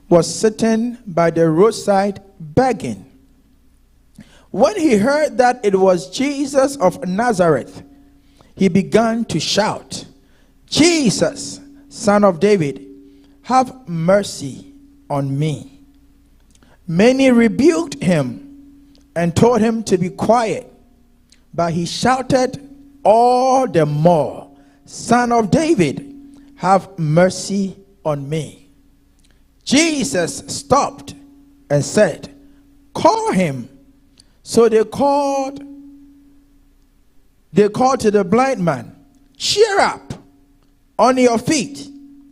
Speaker 3: was sitting by the roadside begging. When he heard that it was Jesus of Nazareth, he began to shout, Jesus, Son of David, have mercy on me. Many rebuked him and told him to be quiet, but he shouted all the more, Son of David, have mercy on me. Jesus stopped and said, Call him. So they called to the blind man, Cheer up, on your feet,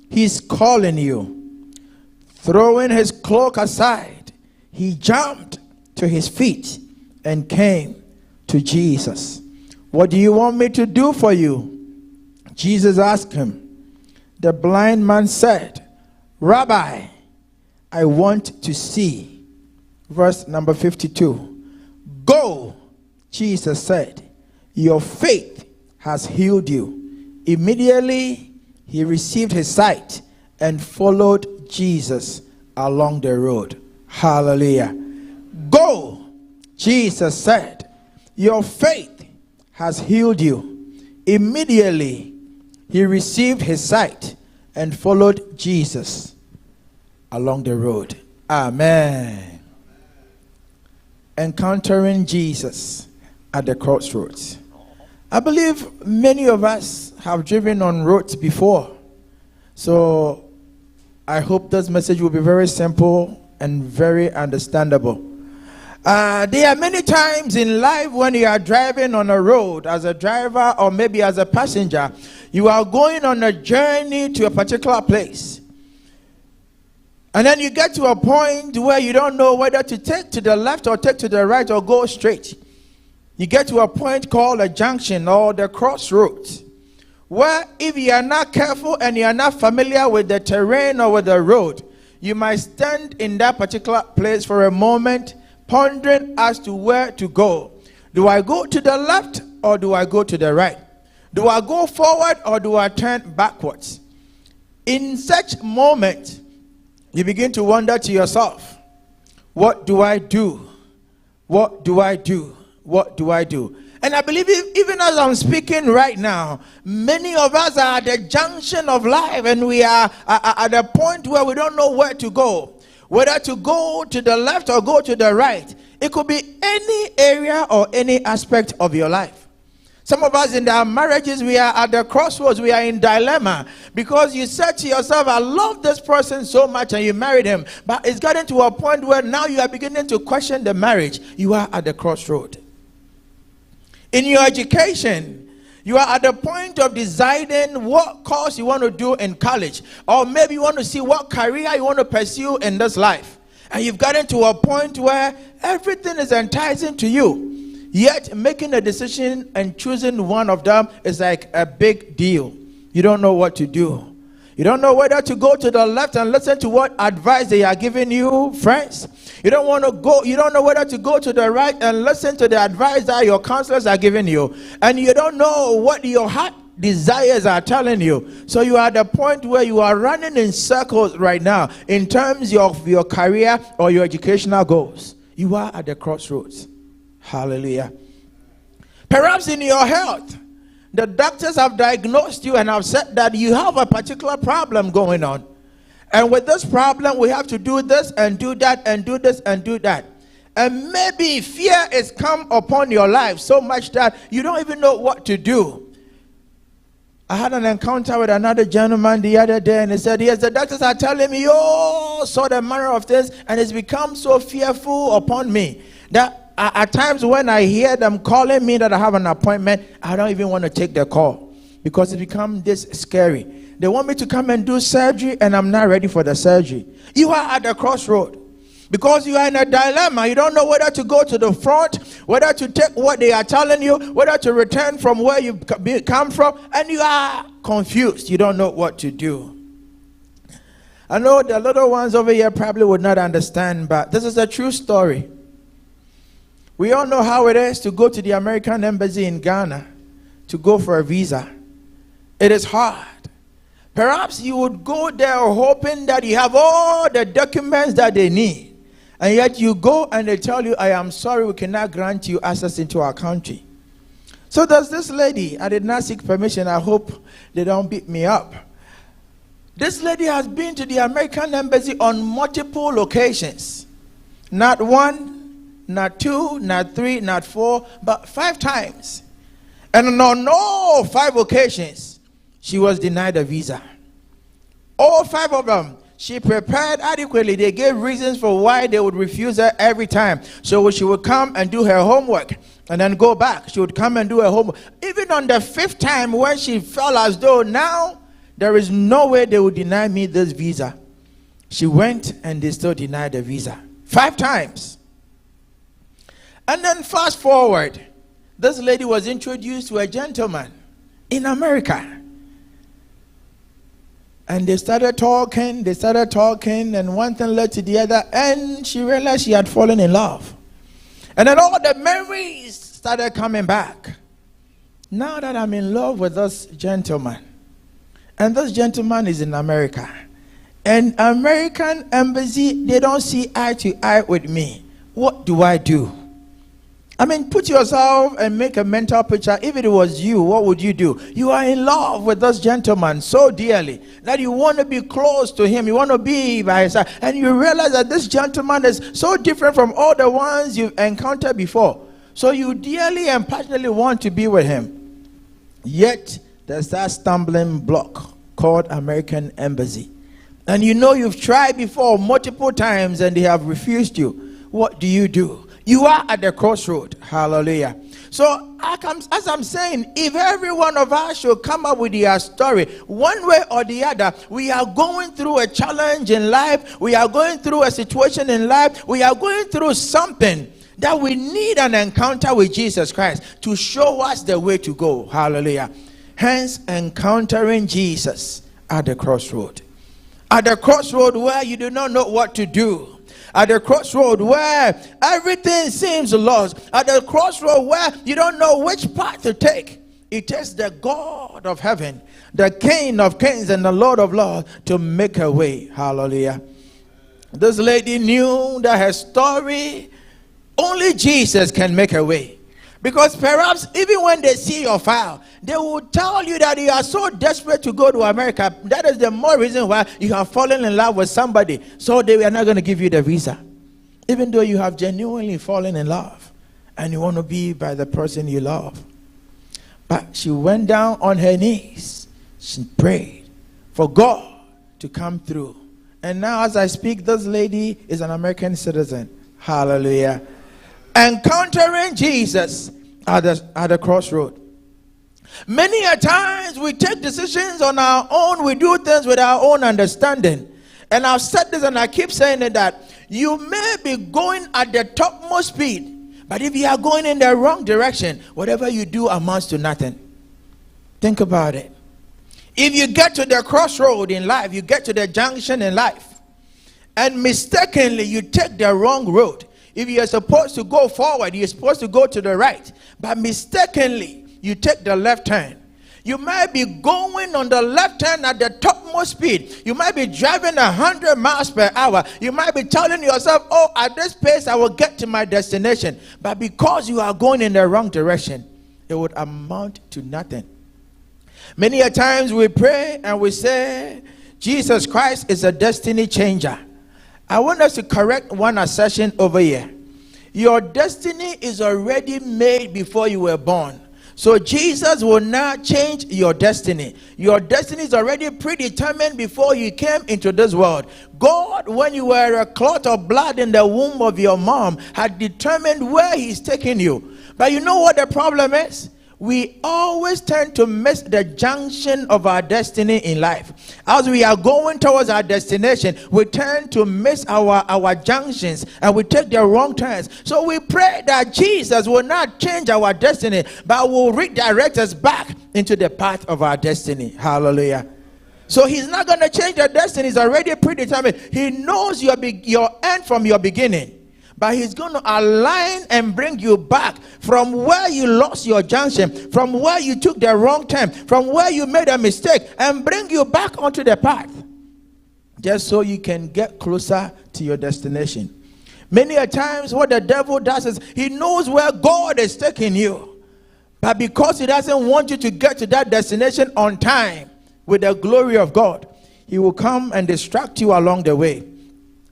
Speaker 3: he's calling you. Throwing his cloak aside, he jumped to his feet and came to Jesus. What do you want me to do for you? Jesus asked him. The blind man said, Rabbi, I want to see. Verse number 52. Go, Jesus said. Your faith has healed you. Immediately he received his sight and followed Jesus along the road. Hallelujah. Go, Jesus said. Your faith has healed you. Immediately he received his sight and followed Jesus along the road. Amen. Encountering Jesus at the crossroads. I believe many of us have driven on roads before. So I hope this message will be very simple and very understandable. There are many times in life when you are driving on a road as a driver or maybe as a passenger, you are going on a journey to a particular place. And then you get to a point where you don't know whether to take to the left or take to the right or go straight. You get to a point called a junction or the crossroads, where if you are not careful and you are not familiar with the terrain or with the road, you might stand in that particular place for a moment, pondering as to where to go. Do I go to the left or do I go to the right? Do I go forward or do I turn backwards? In such moment, you begin to wonder to yourself, what do I do? What do I do? What do I do? And I believe even as I'm speaking right now, many of us are at the junction of life, and we are at a point where we don't know where to go, whether to go to the left or go to the right. It could be any area or any aspect of your life. Some of us in our marriages, we are at the crossroads. We are in dilemma because you said to yourself, I love this person so much, and you married him. But it's gotten to a point where now you are beginning to question the marriage. You are at the crossroad. In your education, you are at the point of deciding what course you want to do in college. Or maybe you want to see what career you want to pursue in this life. And you've gotten to a point where everything is enticing to you. Yet making a decision and choosing one of them is like a big deal. You don't know what to do. You don't know whether to go to the left and listen to what advice they are giving you, friends. You don't know whether to go to the right and listen to the advice that your counselors are giving you. And you don't know what your heart desires are telling you. So you are at the point where you are running in circles right now in terms of your career or your educational goals. You are at the crossroads. Hallelujah. Perhaps in your health, the doctors have diagnosed you and have said that you have a particular problem going on. And with this problem, we have to do this and do that and do this and do that. And maybe fear has come upon your life so much that you don't even know what to do. I had an encounter with another gentleman the other day, and he said, yes, the doctors are telling me all sort of manner of things, and it's become so fearful upon me that at times when I hear them calling me that I have an appointment, I don't even want to take the call because it becomes this scary. They want me to come and do surgery, and I'm not ready for the surgery. You are at the crossroad because you are in a dilemma. You don't know whether to go to the front, whether to take what they are telling you, whether to return from where you come from, and you are confused. You don't know what to do. I know the little ones over here probably would not understand, but this is a true story. We all know how it is to go to the American embassy in Ghana to go for a visa. It is hard. Perhaps you would go there hoping that you have all the documents that they need. And yet you go and they tell you, I am sorry, we cannot grant you access into our country. So there's this lady. I did not seek permission. I hope they don't beat me up. This lady has been to the American embassy on multiple occasions. Not one, not two, not three, not four, but 5 times. And on all 5 occasions, she was denied a visa. All 5 of them, she prepared adequately. They gave reasons for why they would refuse her every time. So she would come and do her homework and then go back. She would come and do her homework. Even on the 5th time when she felt as though now there is no way they would deny me this visa, she went and they still denied the visa. 5 times. And then fast forward, this lady was introduced to a gentleman in America. And they started talking, and one thing led to the other, and she realized she had fallen in love. And then all the memories started coming back. Now that I'm in love with this gentleman, and this gentleman is in America, and American embassy, they don't see eye to eye with me. What do I do? I mean, put yourself and make a mental picture. If it was you, what would you do? You are in love with this gentleman so dearly that you want to be close to him. You want to be by his side. And you realize that this gentleman is so different from all the ones you've encountered before. So you dearly and passionately want to be with him. Yet, there's that stumbling block called American Embassy. And you know you've tried before multiple times and they have refused you. What do? You are at the crossroad. Hallelujah. So as I'm saying, if every one of us should come up with their story, one way or the other, we are going through a challenge in life. We are going through a situation in life. We are going through something that we need an encounter with Jesus Christ to show us the way to go. Hallelujah. Hence, encountering Jesus at the crossroad. At the crossroad where you do not know what to do. At the crossroad where everything seems lost. At the crossroad where you don't know which path to take. It takes the God of heaven, the King of kings and the Lord of lords to make a way. Hallelujah. This lady knew that her story, only Jesus can make a way. Because perhaps even when they see your file, they will tell you that you are so desperate to go to America. That is the more reason why you have fallen in love with somebody. So they are not going to give you the visa. Even though you have genuinely fallen in love and you want to be by the person you love. But she went down on her knees. She prayed for God to come through. And now as I speak, this lady is an American citizen. Hallelujah. Encountering Jesus at the crossroad. Many a times we take decisions on our own. We do things with our own understanding. And I've said this and I keep saying it, that you may be going at the topmost speed, but if you are going in the wrong direction, whatever you do amounts to nothing. Think about it. If you get to the crossroad in life, you get to the junction in life, and mistakenly you take the wrong road. If you are supposed to go forward, you're supposed to go to the right, but mistakenly you take the left turn. You might be going on the left turn at the topmost speed. You might be driving 100 miles per hour. You might be telling yourself, oh, at this pace I will get to my destination. But because you are going in the wrong direction, it would amount to nothing. Many a times we pray and we say, Jesus Christ is a destiny changer. I want us to correct one assertion over here. Your destiny is already made before you were born. So Jesus will not change your destiny. Your destiny is already predetermined before you came into this world. God, when you were a clot of blood in the womb of your mom, had determined where he's taking you. But you know what the problem is? We always tend to miss the junction of our destiny in life. As we are going towards our destination, we tend to miss our junctions and we take the wrong turns. So we pray that Jesus will not change our destiny, but will redirect us back into the path of our destiny. Hallelujah. So he's not going to change your destiny. It's already predetermined. He knows your end from your beginning. But he's going to align and bring you back from where you lost your junction, from where you took the wrong turn, from where you made a mistake, and bring you back onto the path, just so you can get closer to your destination. Many a times what the devil does is he knows where God is taking you, but because he doesn't want you to get to that destination on time with the glory of God, he will come and distract you along the way.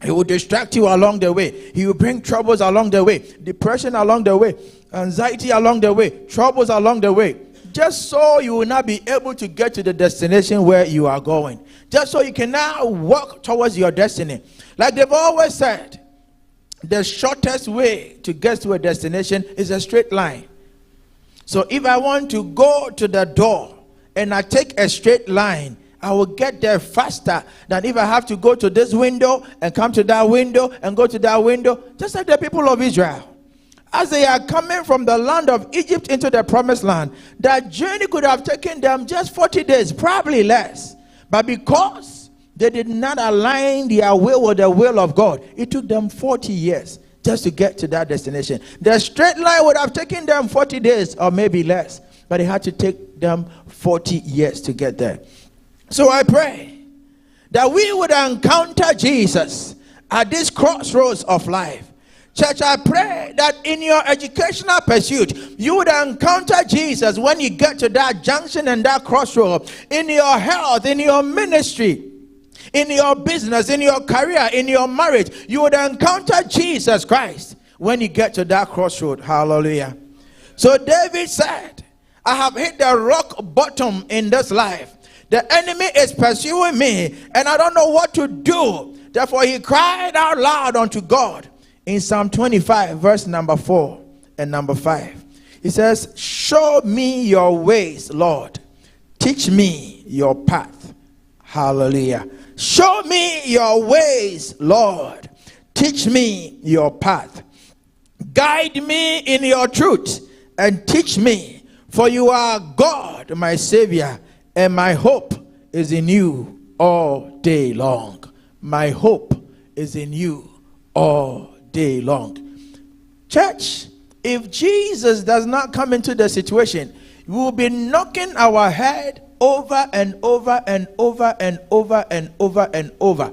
Speaker 3: He will distract you along the way. He will bring troubles along the way, depression along the way, anxiety along the way, troubles along the way, just so you will not be able to get to the destination where you are going, just so you can now walk towards your destiny. Like they've always said, the shortest way to get to a destination is a straight line. So if I want to go to the door and I take a straight line, I will get there faster than if I have to go to this window and come to that window and go to that window. Just like the people of Israel, as they are coming from the land of Egypt into the promised land, that journey could have taken them just 40 days, probably less. But because they did not align their will with the will of God, it took them 40 years just to get to that destination. The straight line would have taken them 40 days or maybe less, but it had to take them 40 years to get there. So I pray that we would encounter Jesus at this crossroads of life. Church, I pray that in your educational pursuit, you would encounter Jesus when you get to that junction and that crossroad. In your health, in your ministry, in your business, in your career, in your marriage, you would encounter Jesus Christ when you get to that crossroad. Hallelujah. So David said, I have hit the rock bottom in this life. The enemy is pursuing me, and I don't know what to do. Therefore, he cried out loud unto God. In Psalm 25, verse number 4 and number 5. He says, show me your ways, Lord. Teach me your path. Hallelujah. Show me your ways, Lord. Teach me your path. Guide me in your truth and teach me. For you are God, my Savior. And my hope is in you all day long. My hope is in you all day long. Church, if Jesus does not come into the situation, we will be knocking our head over and over and over and over and over and over.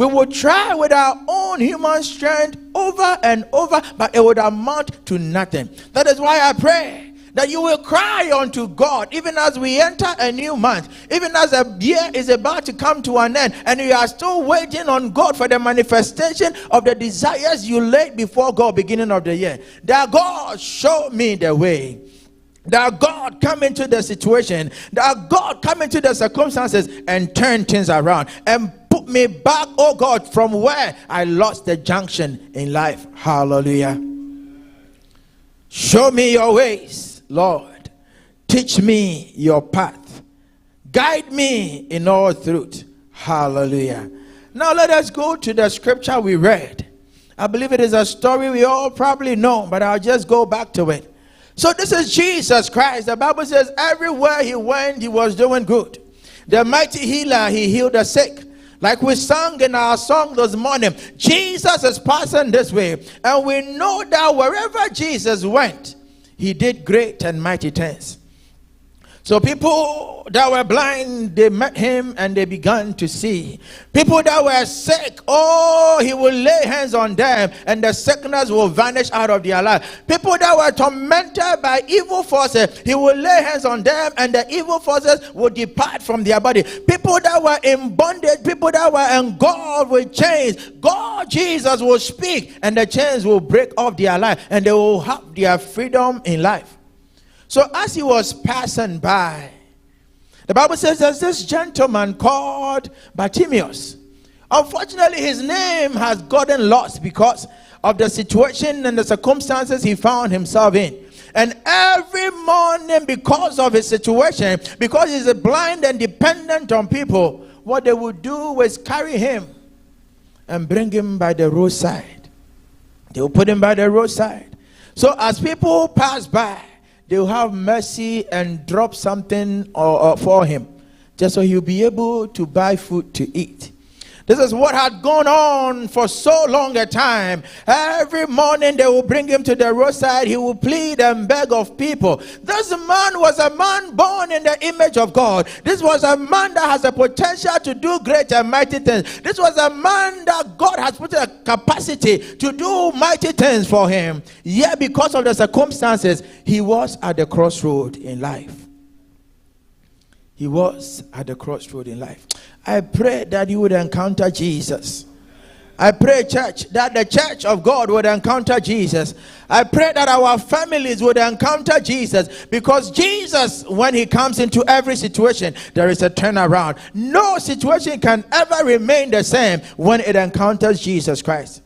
Speaker 3: We would try with our own human strength over and over, but it would amount to nothing. That is why I pray that you will cry unto God, even as we enter a new month, even as a year is about to come to an end, and you are still waiting on God for the manifestation of the desires you laid before God beginning of the year. That God show me the way. That God come into the situation. That God come into the circumstances and turn things around and put me back, oh God, from where I lost the junction in life. Hallelujah. Show me your ways, Lord. Teach me your path. Guide me in all truth. Hallelujah. Now let us go to the scripture we read. I believe it is a story we all probably know, but I'll just go back to it. So this is Jesus Christ. The Bible says everywhere he went, he was doing good. The mighty healer, he healed the sick. Like we sang in our song this morning, Jesus is passing this way. And we know that wherever Jesus went, he did great and mighty things. So people that were blind, they met him and they began to see. People that were sick, oh, he will lay hands on them and the sickness will vanish out of their life. People that were tormented by evil forces, he will lay hands on them and the evil forces will depart from their body. People that were in bondage, people that were engulfed with chains, God, Jesus will speak and the chains will break off their life and they will have their freedom in life. So as he was passing by, the Bible says there's this gentleman called Bartimaeus. Unfortunately, his name has gotten lost because of the situation and the circumstances he found himself in. And every morning, because of his situation, because he's blind and dependent on people, what they would do was carry him and bring him by the roadside. They will put him by the roadside. So as people pass by, they will have mercy and drop something for him, just so he'll be able to buy food to eat. This is what had gone on for so long a time. Every morning they will bring him to the roadside. He will plead and beg of people. This man was a man born in the image of God. This was a man that has the potential to do great and mighty things. This was a man that God has put a capacity to do mighty things for him. Yet because of the circumstances, he was at the crossroad in life. He was at the crossroad in life. I pray that you would encounter Jesus. I pray, church, that the church of God would encounter Jesus. I pray that our families would encounter Jesus, because Jesus, when he comes into every situation, there is a turnaround. No situation can ever remain the same when it encounters Jesus Christ.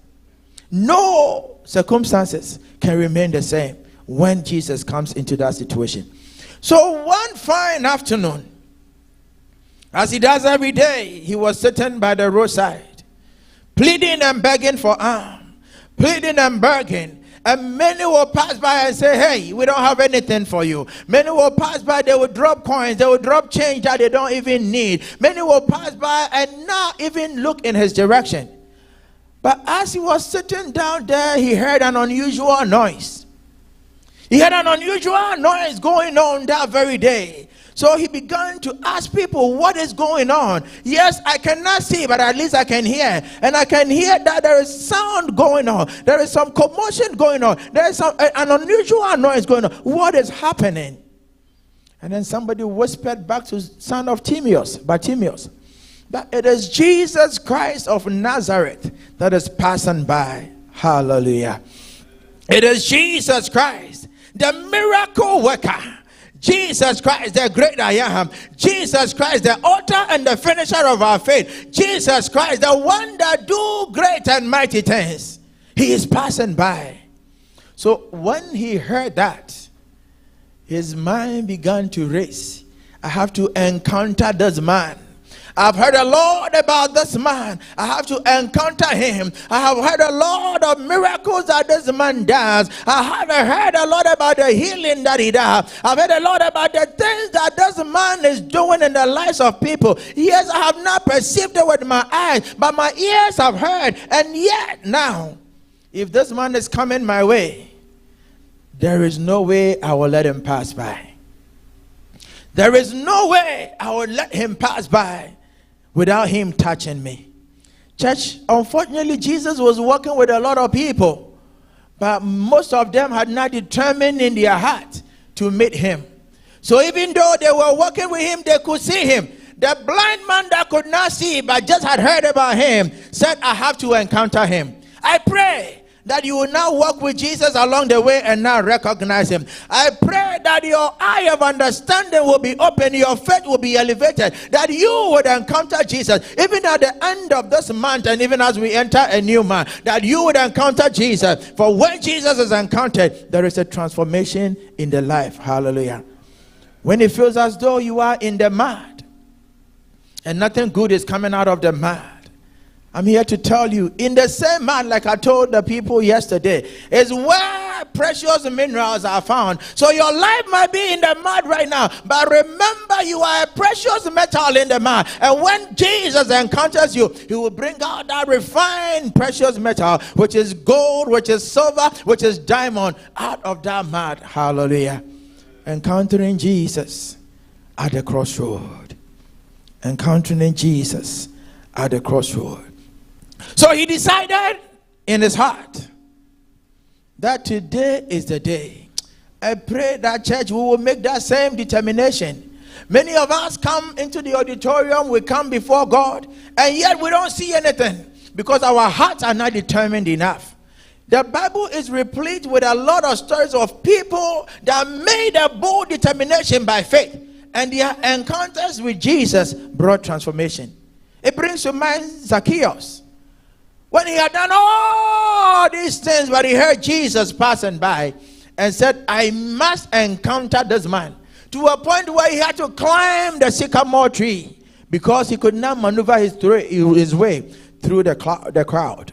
Speaker 3: No circumstances can remain the same when Jesus comes into that situation. So one fine afternoon, as he does every day, he was sitting by the roadside, pleading and begging for alms, pleading and begging. And many will pass by and say, hey, we don't have anything for you. Many will pass by, they will drop coins, they will drop change that they don't even need. Many will pass by and not even look in his direction. But as he was sitting down there, he heard an unusual noise. He had an unusual noise going on that very day. So he began to ask people, what is going on? Yes, I cannot see, but at least I can hear. And I can hear that there is sound going on. There is some commotion going on. There is an unusual noise going on. What is happening? And then somebody whispered back to son of Bartimaeus, that it is Jesus Christ of Nazareth that is passing by. Hallelujah. It is Jesus Christ, the miracle worker. Jesus Christ, the great I am. Jesus Christ, the author and the finisher of our faith. Jesus Christ, the one that do great and mighty things. He is passing by. So when he heard that, his mind began to race. I have to encounter this man. I've heard a lot about this man. I have to encounter him. I have heard a lot of miracles that this man does. I have heard a lot about the healing that he does. I've heard a lot about the things that this man is doing in the lives of people. Yes, I have not perceived it with my eyes, but my ears have heard. And yet now, if this man is coming my way, there is no way I will let him pass by. There is no way I will let him pass by without him touching me. Church, unfortunately, Jesus was working with a lot of people, but most of them had not determined in their heart to meet him. So even though they were working with him, they could see him. The blind man that could not see but just had heard about him said, I have to encounter him. I pray that you will now walk with Jesus along the way and now recognize him. I pray that your eye of understanding will be open, your faith will be elevated, that you would encounter Jesus even at the end of this month, and even as we enter a new month, that you would encounter Jesus. For when Jesus is encountered, there is a transformation in the life. Hallelujah. When it feels as though you are in the mud and nothing good is coming out of the mud, I'm here to tell you, in the same mud, like I told the people yesterday, is where precious minerals are found. So your life might be in the mud right now, but remember, you are a precious metal in the mud. And when Jesus encounters you, he will bring out that refined precious metal, which is gold, which is silver, which is diamond, out of that mud. Hallelujah. Encountering Jesus at the crossroad. Encountering Jesus at the crossroad. So he decided in his heart that today is the day. I pray that, church, we will make that same determination. Many of us come into the auditorium, we come before God, and yet we don't see anything because our hearts are not determined enough. The Bible is replete with a lot of stories of people that made a bold determination by faith, and their encounters with Jesus brought transformation. It brings to mind Zacchaeus. When he had done all these things, but he heard Jesus passing by and said, I must encounter this man, to a point where he had to climb the sycamore tree because he could not maneuver his way through the crowd.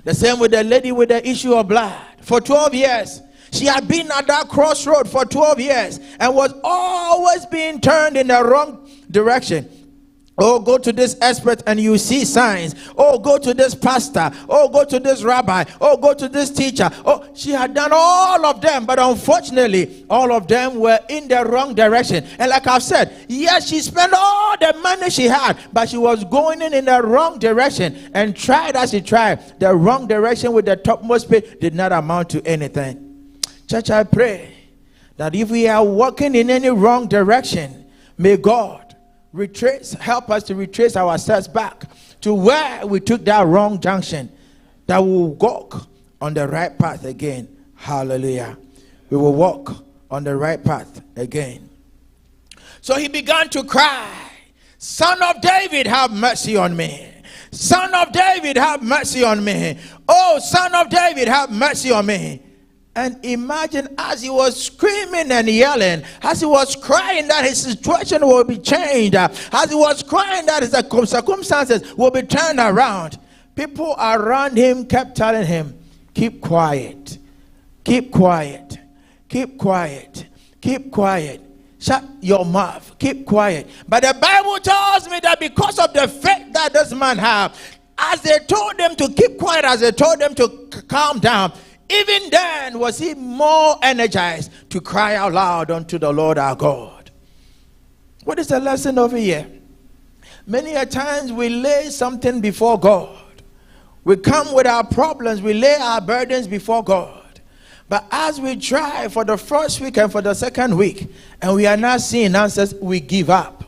Speaker 3: The same with the lady with the issue of blood. For 12 years, she had been at that crossroad for 12 years and was always being turned in the wrong direction. Oh, go to this expert and you see signs. Oh, go to this pastor. Oh, go to this rabbi. Oh, go to this teacher. Oh, she had done all of them, but unfortunately, all of them were in the wrong direction. And like I've said, yes, she spent all the money she had, but she was going in the wrong direction. And tried as she tried, the wrong direction with the topmost pit did not amount to anything. Church, I pray that if we are walking in any wrong direction, may God help us to retrace ourselves back to where we took that wrong junction, that we will walk on the right path again. Hallelujah. We will walk on the right path again. So he began to cry, Son of David, have mercy on me. Son of David, have mercy on me. Oh, Son of David, have mercy on me. And imagine, as he was screaming and yelling, as he was crying that his situation will be changed, as he was crying that his circumstances will be turned around, people around him kept telling him, keep quiet, keep quiet, keep quiet, keep quiet, shut your mouth, keep quiet. But the Bible tells me that because of the faith that this man had, as they told them to keep quiet, as they told them to calm down, even then was he more energized to cry out loud unto the Lord our God. What is the lesson over here? Many a times we lay something before God. We come with our problems, we lay our burdens before God. But as we try for the first week and for the second week, and we are not seeing answers, we give up.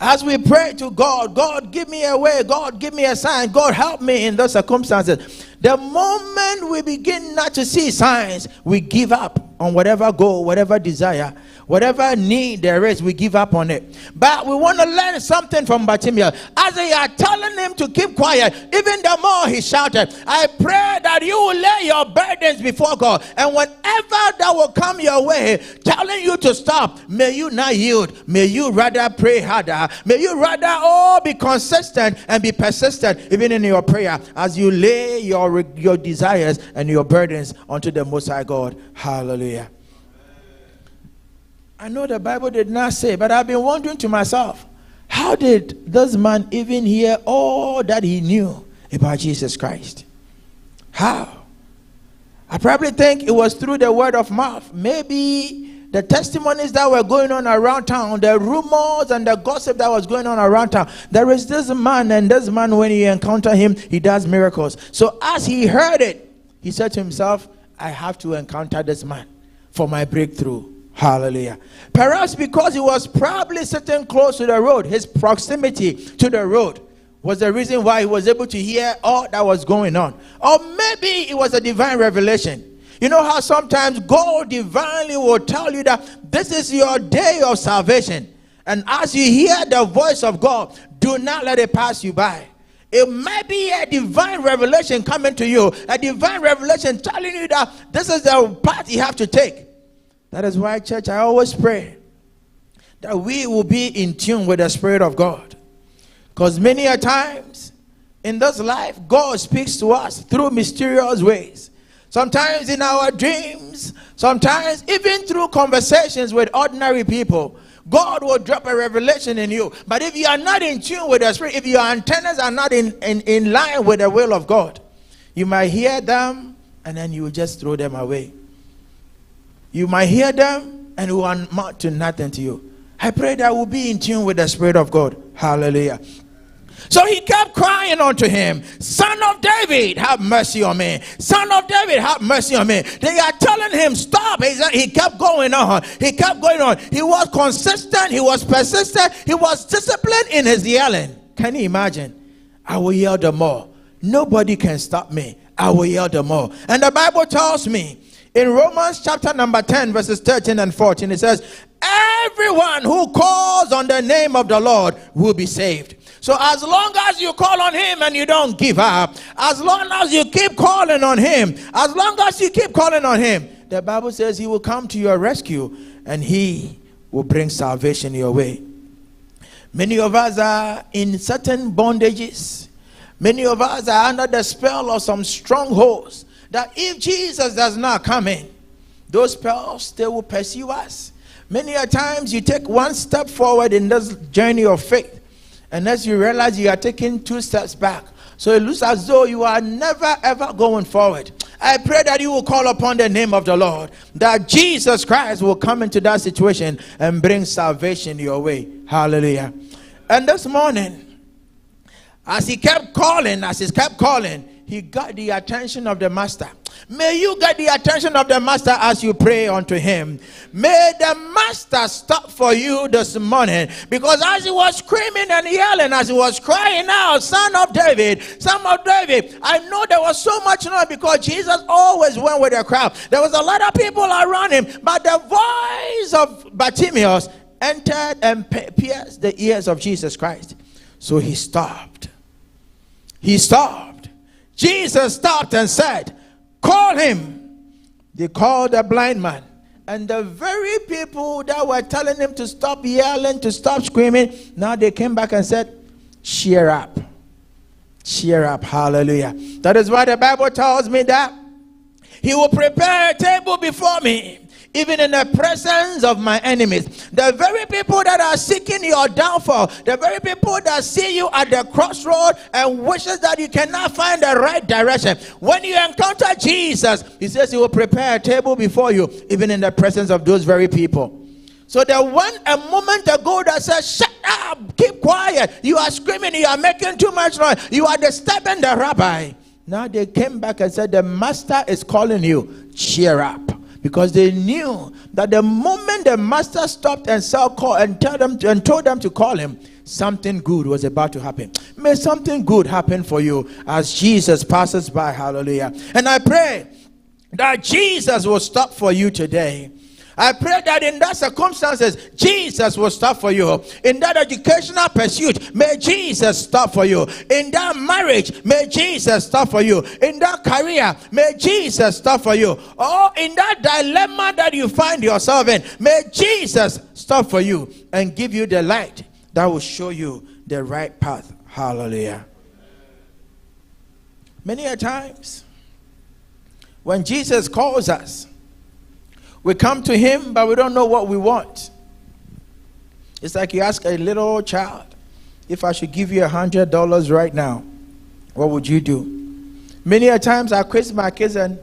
Speaker 3: As we pray to God, God, give me a way, God, give me a sign, God, help me in those circumstances. The moment we begin not to see signs, we give up on whatever goal, whatever desire, whatever need there is, we give up on it. But we want to learn something from Bartimaeus. As they are telling him to keep quiet, even the more he shouted, I pray that you will lay your burdens before God, and whenever that will come your way, telling you to stop, may you not yield. May you rather pray harder. May you rather be consistent and be persistent even in your prayer as you lay your desires and your burdens onto the Most High God. Hallelujah. I know the Bible did not say, but I've been wondering to myself, how did this man even hear all that he knew about Jesus Christ? How? I probably think it was through the word of mouth. Maybe the testimonies that were going on around town, the rumors and the gossip that was going on around town. There is this man, and this man, when you encounter him, he does miracles. So as he heard it, he said to himself, I have to encounter this man for my breakthrough. Hallelujah. Perhaps because he was probably sitting close to the road, his proximity to the road was the reason why he was able to hear all that was going on. Or maybe it was a divine revelation. You know how sometimes God divinely will tell you that this is your day of salvation. And as you hear the voice of God, do not let it pass you by. It might be a divine revelation coming to you, a divine revelation telling you that this is the path you have to take. That is why, church, I always pray that we will be in tune with the Spirit of God. Because many a times in this life, God speaks to us through mysterious ways. Sometimes in our dreams, sometimes even through conversations with ordinary people, God will drop a revelation in you. But if you are not in tune with the Spirit, if your antennas are not in line with the will of God, you might hear them and then you will just throw them away. You might hear them and it will amount to nothing to you. I pray that we'll be in tune with the Spirit of God. Hallelujah. So he kept crying unto him, Son of David, have mercy on me. Son of David, have mercy on me. They are telling him, stop. He kept going on. He kept going on. He was consistent. He was persistent. He was disciplined in his yelling. Can you imagine? I will yell the more. Nobody can stop me. I will yell the more. And the Bible tells me in Romans chapter number 10, verses 13 and 14, it says, everyone who calls on the name of the Lord will be saved. So as long as you call on him and you don't give up, as long as you keep calling on him, as long as you keep calling on him, the Bible says he will come to your rescue and he will bring salvation your way. Many of us are in certain bondages. Many of us are under the spell of some strongholds that if Jesus does not come in, those spells, they will pursue us. Many a times you take one step forward in this journey of faith, and as you realize you are taking 2 steps back. So it looks as though you are never ever going forward. I pray that you will call upon the name of the Lord, that Jesus Christ will come into that situation and bring salvation your way. Hallelujah. And this morning, as he kept calling, he got the attention of the master. May you get the attention of the master as you pray unto him. May the master stop for you this morning, because as he was screaming and yelling, as he was crying out, Son of David, Son of David, I know there was so much noise because Jesus always went with the crowd. There was a lot of people around him, but the voice of Bartimaeus entered and pierced the ears of Jesus Christ. So he stopped. He stopped. Jesus stopped and said, call him. They called the blind man. And the very people that were telling him to stop yelling, to stop screaming, now they came back and said, cheer up. Cheer up. Hallelujah. That is why the Bible tells me that he will prepare a table before me, even in the presence of my enemies. The very people that are seeking your downfall, the very people that see you at the crossroad and wishes that you cannot find the right direction, when you encounter Jesus, he says he will prepare a table before you, even in the presence of those very people. So there went a moment ago that said, shut up, keep quiet, you are screaming, you are making too much noise, you are disturbing the rabbi. Now they came back and said, the master is calling you, cheer up. Because they knew that the moment the master stopped and told them to call him, something good was about to happen. May something good happen for you as Jesus passes by. Hallelujah. And I pray that Jesus will stop for you today. I pray that in that circumstances, Jesus will stop for you. In that educational pursuit, may Jesus stop for you. In that marriage, may Jesus stop for you. In that career, may Jesus stop for you. Or in that dilemma that you find yourself in, may Jesus stop for you and give you the light that will show you the right path. Hallelujah. Many a times, when Jesus calls us, we come to him, but we don't know what we want. It's like you ask a little child, if I should give you $100 right now, what would you do? Many a times I quiz my kids and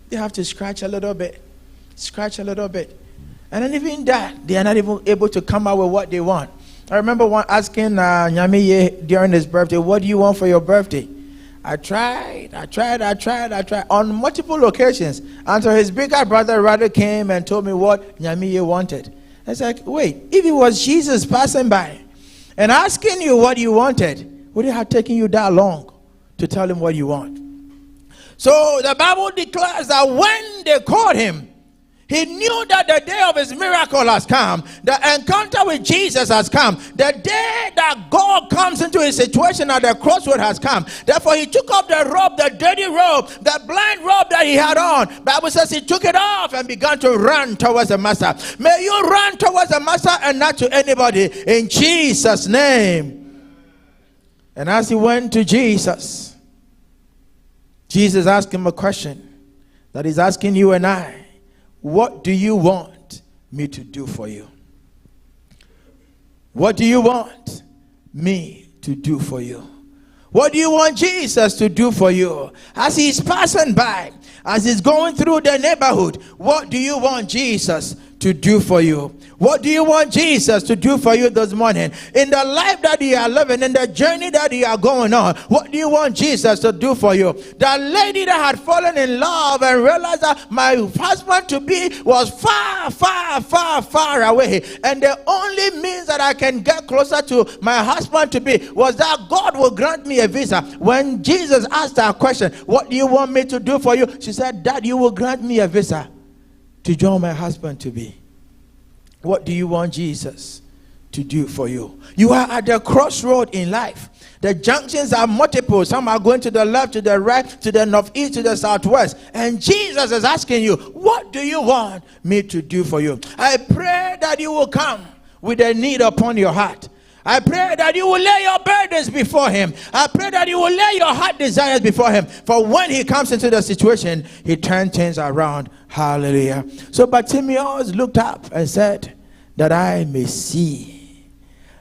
Speaker 3: they have to scratch a little bit. And then even that, they are not even able to come out with what they want. I remember one asking Nyamiye during his birthday, what do you want for your birthday? I tried on multiple occasions until his bigger brother rather came and told me what Nyamiye wanted. I was like, wait, if it was Jesus passing by and asking you what you wanted, would it have taken you that long to tell him what you want? So the Bible declares that when they called him, he knew that the day of his miracle has come. The encounter with Jesus has come. The day that God comes into his situation at the crossroad has come. Therefore, he took off the robe, the dirty robe, the blind robe that he had on. Bible says he took it off and began to run towards the Master. May you run towards the Master and not to anybody, in Jesus' name. And as he went to Jesus, Jesus asked him a question that he's asking you and I. What do you want me to do for you? What do you want me to do for you? What do you want Jesus to do for you? As he's passing by, as he's going through the neighborhood, what do you want Jesus to do for you? What do you want Jesus to do for you this morning? In the life that you are living, in the journey that you are going on, what do you want Jesus to do for you? That lady that had fallen in love and realized that my husband to be was far away, and the only means that I can get closer to my husband to be was that God will grant me a visa. When Jesus asked her question, what do you want me to do for you? She said, Dad, you will grant me a visa to join my husband to be. What do you want Jesus to do for you? You are at the crossroad in life. The junctions are multiple. Some are going to the left, to the right, to the northeast, to the southwest. And Jesus is asking you, what do you want me to do for you? I pray that you will come with a need upon your heart. I pray that you will lay your burdens before him. I pray that you will lay your heart desires before him. For when he comes into the situation, he turns things around. Hallelujah. So Bartimaeus looked up and said, that I may see.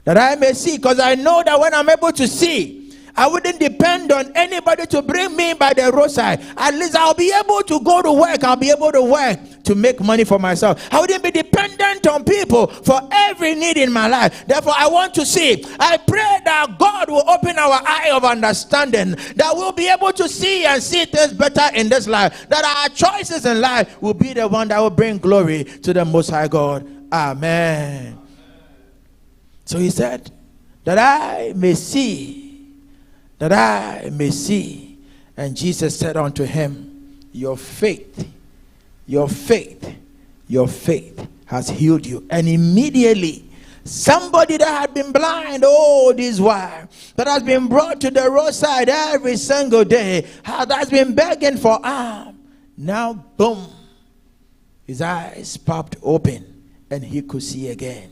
Speaker 3: That I may see. Because I know that when I'm able to see, I wouldn't depend on anybody to bring me by the roadside. At least I'll be able to go to work. I'll be able to work to make money for myself. I wouldn't be dependent on people for every need in my life. Therefore, I want to see. I pray that God will open our eye of understanding, that we'll be able to see and see things better in this life, that our choices in life will be the one that will bring glory to the Most High God. Amen. So he said, that I may see, that I may see. And Jesus said unto him, your faith has healed you. And immediately, somebody that had been blind all this while, that has been brought to the roadside every single day, has been begging for alms, now boom, his eyes popped open and he could see again.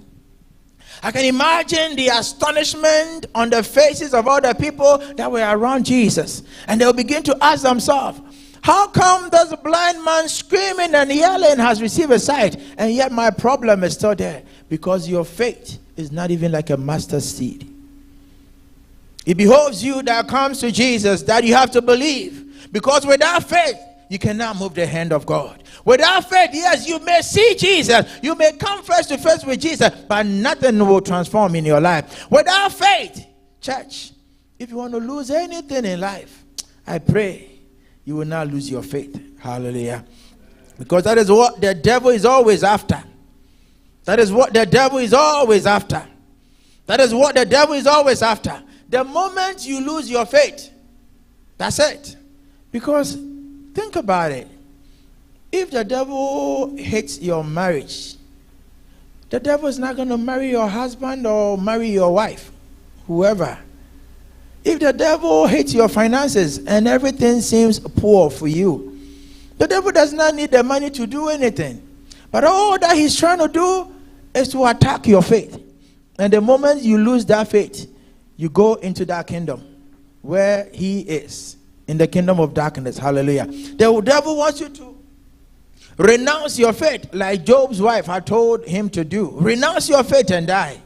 Speaker 3: I can imagine the astonishment on the faces of all the people that were around Jesus. And they'll begin to ask themselves, how come this blind man screaming and yelling has received a sight, and yet my problem is still there? Because your faith is not even like a mustard seed. It behoves you that comes to Jesus that you have to believe. Because without faith, you cannot move the hand of God. Without faith, yes, you may see Jesus. You may come face to face with Jesus, but nothing will transform in your life. Without faith, church, if you want to lose anything in life, I pray you will not lose your faith. Hallelujah. Because that is what the devil is always after. That is what the devil is always after. That is what the devil is always after. The moment you lose your faith, that's it. Because think about it. If the devil hates your marriage, the devil is not going to marry your husband or marry your wife, whoever. If the devil hates your finances and everything seems poor for you, the devil does not need the money to do anything. But all that he's trying to do is to attack your faith. And the moment you lose that faith, you go into that kingdom where he is, in the kingdom of darkness. Hallelujah. The devil wants you to renounce your faith, like Job's wife had told him to do. Renounce your faith and die.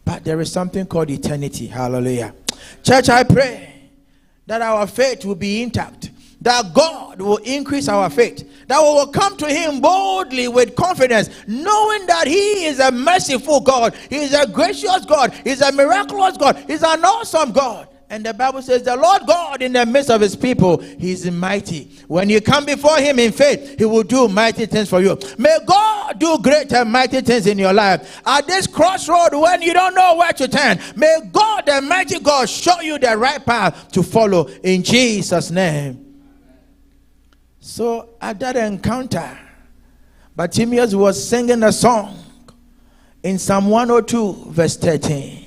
Speaker 3: But there is something called eternity. Hallelujah. Church, I pray that our faith will be intact. that God will increase our faith, that we will come to him boldly with confidence, knowing that he is a merciful God, he is a gracious God, he is a miraculous God, he is an awesome God. And the Bible says the Lord God in the midst of his people, he is mighty. When you come before him in faith, he will do mighty things for you. May God do great and mighty things in your life. At this crossroad, when you don't know where to turn, may God, the mighty God, show you the right path to follow in Jesus' name. So at that encounter, Bartimaeus was singing a song in Psalm 102 verse 13.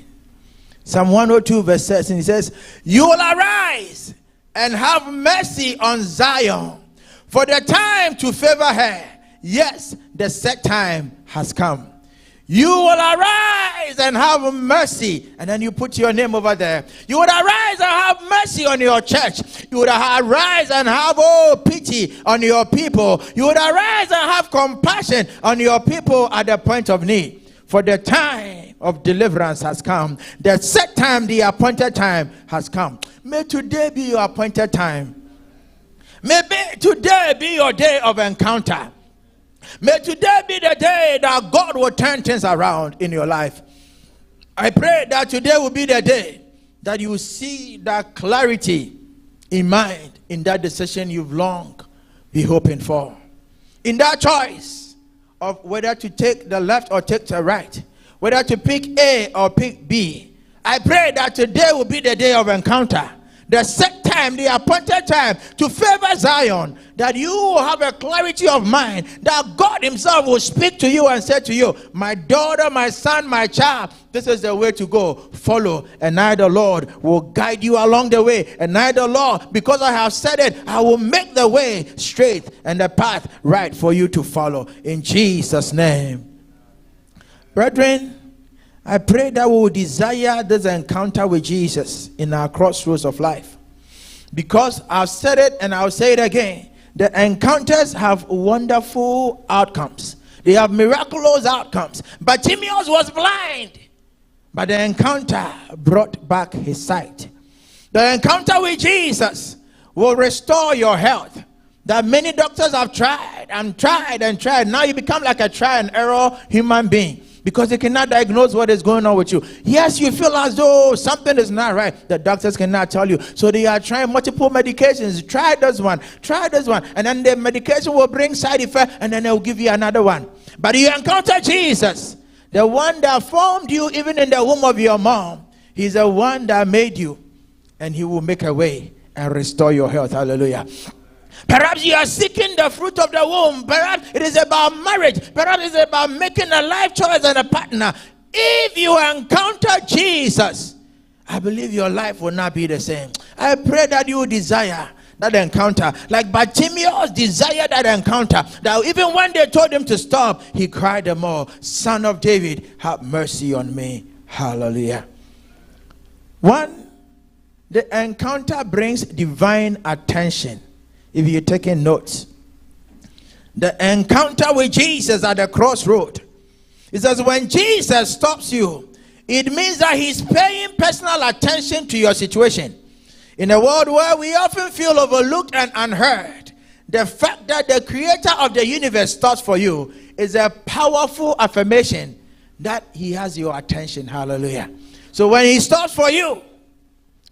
Speaker 3: Psalm 102 verse 13, he says, you will arise and have mercy on Zion, for the time to favor her, yes, the set time has come. You will arise and have mercy. And then you put your name over there. You would arise and have mercy on your church. You would arise and have pity on your people. You would arise and have compassion on your people at the point of need. For the time of deliverance has come. The set time, the appointed time has come. May today be your appointed time. May today be your day of encounter. May today be the day that God will turn things around in your life. I pray that today will be the day that you see that clarity in mind in that decision you've long been hoping for. In that choice of whether to take the left or take the right, whether to pick A or pick B. I pray that today will be the day of encounter, the set time, the appointed time to favor Zion, that you will have a clarity of mind, that God himself will speak to you and say to you, my daughter, my son, my child, this is the way to go. Follow, and I, the Lord, will guide you along the way. And I, the Lord, because I have said it, I will make the way straight and the path right for you to follow. In Jesus' name. Brethren, I pray that we will desire this encounter with Jesus in our crossroads of life. Because I've said it and I'll say it again. The encounters have wonderful outcomes. They have miraculous outcomes. Bartimaeus was blind, but the encounter brought back his sight. The encounter with Jesus will restore your health. That many doctors have tried and tried and tried. Now you become like a try and error human being, because they cannot diagnose what is going on with you. Yes, you feel as though something is not right. The doctors cannot tell you. So they are trying multiple medications. Try this one. And then the medication will bring side effect, and then they will give you another one. But you encounter Jesus, the one that formed you even in the womb of your mom. He's the one that made you, and he will make a way and restore your health. Hallelujah. Perhaps you are seeking the fruit of the womb. Perhaps it is about marriage. Perhaps it is about making a life choice and a partner. If you encounter Jesus, I believe your life will not be the same. I pray that you desire that encounter, like Bartimaeus desired that encounter, that even when they told him to stop, he cried the more, Son of David, have mercy on me. Hallelujah. One, the encounter brings divine attention. If you're taking notes, the encounter with Jesus at the crossroad, it says when Jesus stops you, it means that he's paying personal attention to your situation. In a world where we often feel overlooked and unheard, the fact that the creator of the universe stops for you is a powerful affirmation that he has your attention. Hallelujah. So when he stops for you,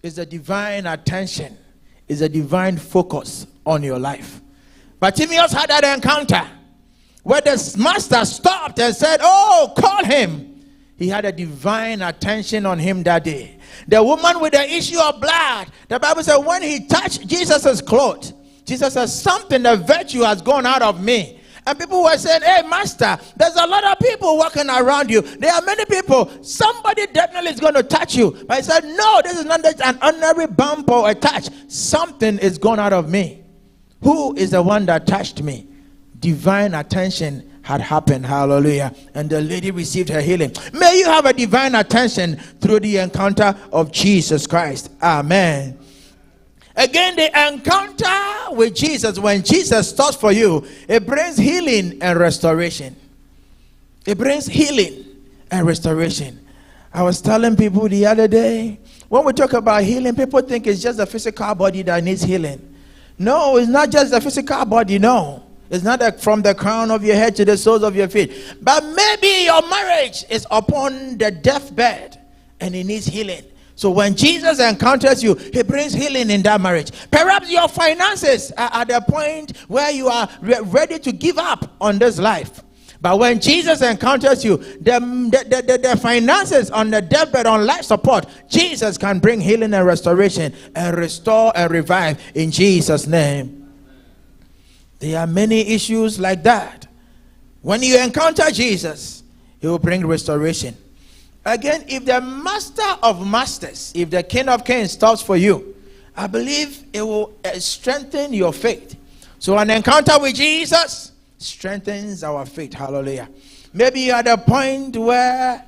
Speaker 3: it's a divine attention, it's a divine focus on your life. Bartimaeus had that encounter where the master stopped and said, oh, call him. He had a divine attention on him that day. The woman with the issue of blood, the Bible said when he touched Jesus' clothes, Jesus said, something, the virtue has gone out of me. And people were saying, hey, master, there's a lot of people walking around you. There are many people. Somebody definitely is going to touch you. But he said, no, this is not an ordinary bump or a touch. Something is gone out of me. Who is the one that touched me? Divine attention had happened. Hallelujah. And the lady received her healing. May you have a divine attention through the encounter of Jesus Christ. Amen. Again, the encounter with Jesus, when Jesus stops for you, it brings healing and restoration. It brings healing and restoration. I was telling people the other day, when we talk about healing, people think it's just the physical body that needs healing. No, it's not just the physical body, no. It's not from the crown of your head to the soles of your feet. But maybe your marriage is upon the deathbed and it needs healing. So when Jesus encounters you, he brings healing in that marriage. Perhaps your finances are at the point where you are ready to give up on this life. But when Jesus encounters you, the finances on the deathbed, on life support, Jesus can bring healing and restoration and restore and revive in Jesus' name. There are many issues like that. When you encounter Jesus, he will bring restoration. Again, if the master of masters, if the king of kings stops for you, I believe it will strengthen your faith. So an encounter with Jesus strengthens our faith. Hallelujah. Maybe you're at a point where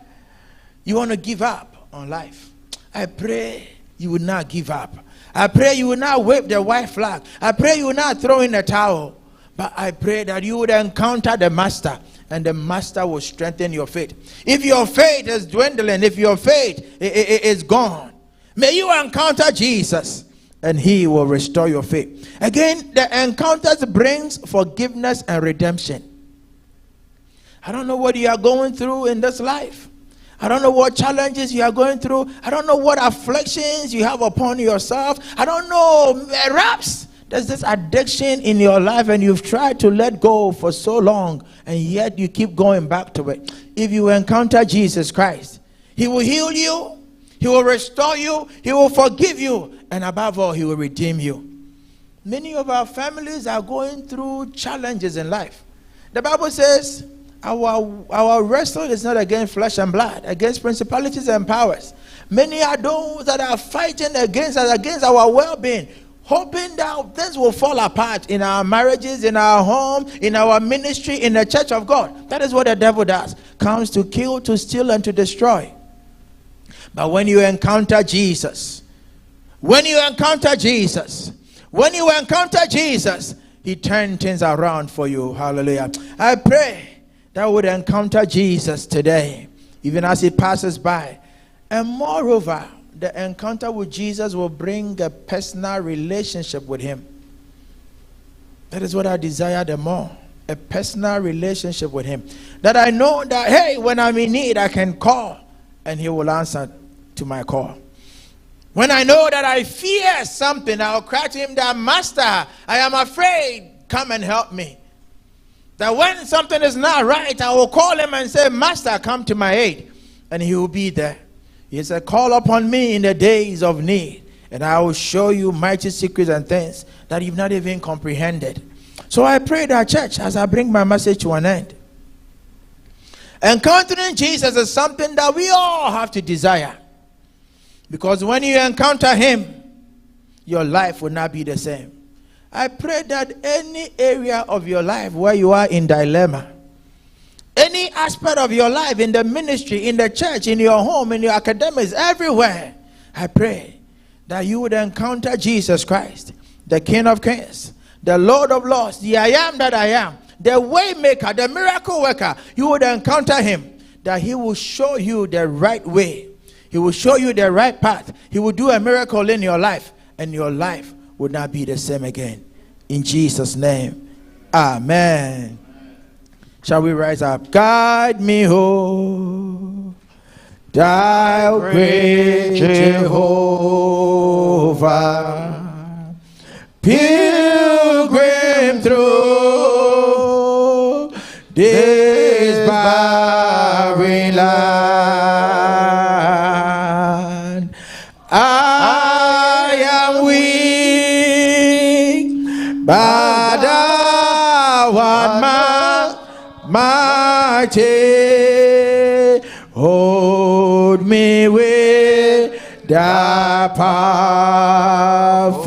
Speaker 3: you want to give up on life. I pray you will not give up. I pray you will not wave the white flag. I pray you will not throw in the towel. But I pray that you would encounter the master, and the master will strengthen your faith. If your faith is dwindling, if your faith is gone, may you encounter Jesus, and he will restore your faith. Again, the encounters brings forgiveness and redemption. I don't know what you are going through in this life. I don't know what challenges you are going through. I don't know what afflictions you have upon yourself. I don't know, perhaps there's this addiction in your life and you've tried to let go for so long, and yet you keep going back to it. If you encounter Jesus Christ, he will heal you, he will restore you, he will forgive you, and above all, he will redeem you. Many of our families are going through challenges in life. The Bible says our wrestle is not against flesh and blood, against principalities and powers. Many are those that are fighting against us, against our well-being, hoping that things will fall apart in our marriages, in our home, in our ministry, in the church of God. That is what the devil does. Comes to kill, to steal, and to destroy. But when you encounter Jesus, when you encounter Jesus, he turns things around for you. Hallelujah. I pray that we would encounter Jesus today, even as he passes by. And moreover, the encounter with Jesus will bring a personal relationship with him. That is what I desire the more. A personal relationship with him. That I know that, hey, when I'm in need, I can call and he will answer to my call. When I know that I fear something, I'll cry to him that, Master, I am afraid, come and help me. That when something is not right, I will call him and say, Master, come to my aid. And he will be there. He said, call upon me in the days of need, and I will show you mighty secrets and things that you've not even comprehended. So I pray that, church, as I bring my message to an end, encountering Jesus is something that we all have to desire. Because when you encounter him, your life will not be the same. I pray that any area of your life where you are in dilemma, any aspect of your life, in the ministry, in the church, in your home, in your academics, everywhere, I pray that you would encounter Jesus Christ, the King of Kings, the Lord of Lords, the I am that I am, the way maker, the miracle worker. You would encounter him, that he will show you the right way. He will show you the right path. He will do a miracle in your life, and your life will not be the same again. In Jesus' name, amen. Shall we rise up? Guide me home, thou great Jehovah, pilgrim through this barren land. I am weak, but thou art mighty, hold me with thy powerful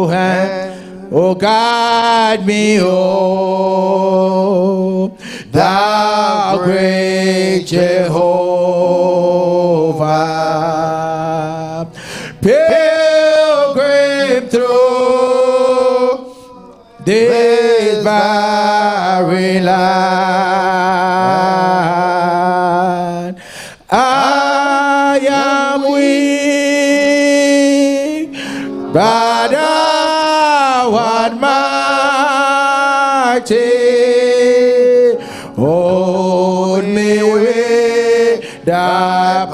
Speaker 3: hand. Oh, guide me, oh, thou great Jehovah, pilgrim through this barren land. I am weak, but mighty. Hold me with thy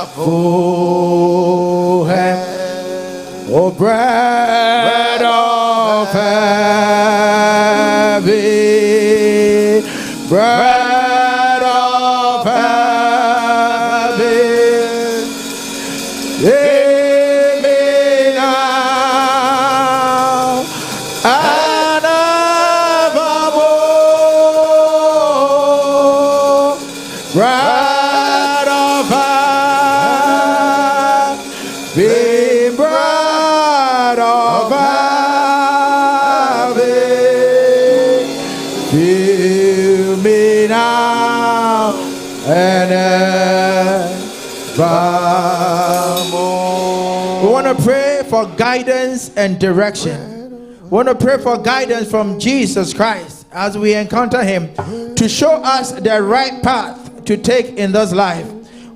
Speaker 3: powerful hand. O bread of heaven, bread of heaven, give me now and evermore. Bread of heaven, bread of heaven, fill me now and evermore. We want to pray for guidance and direction. We want to pray for guidance from Jesus Christ as we encounter him to show us the right path to take in this life.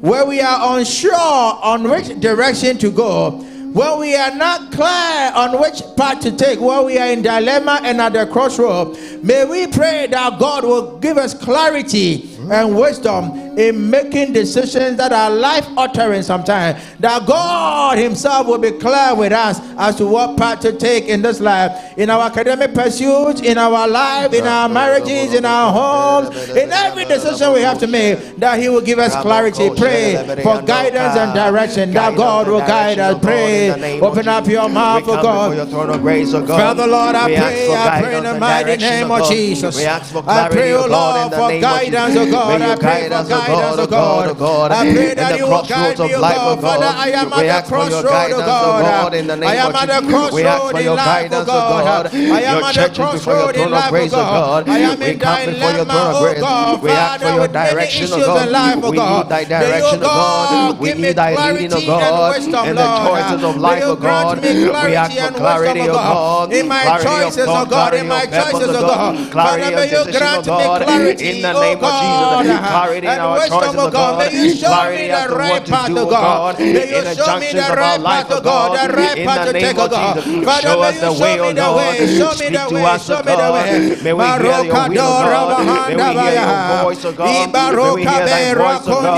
Speaker 3: Where we are unsure on which direction to go, where we are not clear on which path to take, where we are in dilemma and at the crossroad, may we pray that God will give us clarity and wisdom in making decisions that are life altering sometimes. That God himself will be clear with us as to what path to take in this life, in our academic pursuits, in our life, in our marriages, in our homes, in every decision we have to make, that he will give us clarity. Pray for guidance and direction, that God will guide us. Pray. Open up your mouth, oh God. Father, Lord, I pray in the mighty name of Jesus. I pray, oh Lord, for guidance, oh God. I pray for guidance, oh God. I pray that you will guide me, oh God. Father, I am at the crossroad, oh God. I am at the crossroad in life, oh God. I am at the crossroad in life, oh God. I am in dilemma, oh God. Father, with many issues in life, oh God. May you, God, give me clarity and wisdom, Lord. May you grant me clarity and wisdom, oh God. In my choices, oh God. In my choices, oh God. Father, may you grant me clarity, oh God.
Speaker 2: Clarity in our choices, oh God.
Speaker 4: May you show me the right path, oh God. May you show me the right path, oh God. The right path to take, oh God. Father, may you show me the way. Show me the way. Show me the way.
Speaker 2: May we hear your will, oh God. May we hear your voice, oh God. May we hear thy voice, oh God.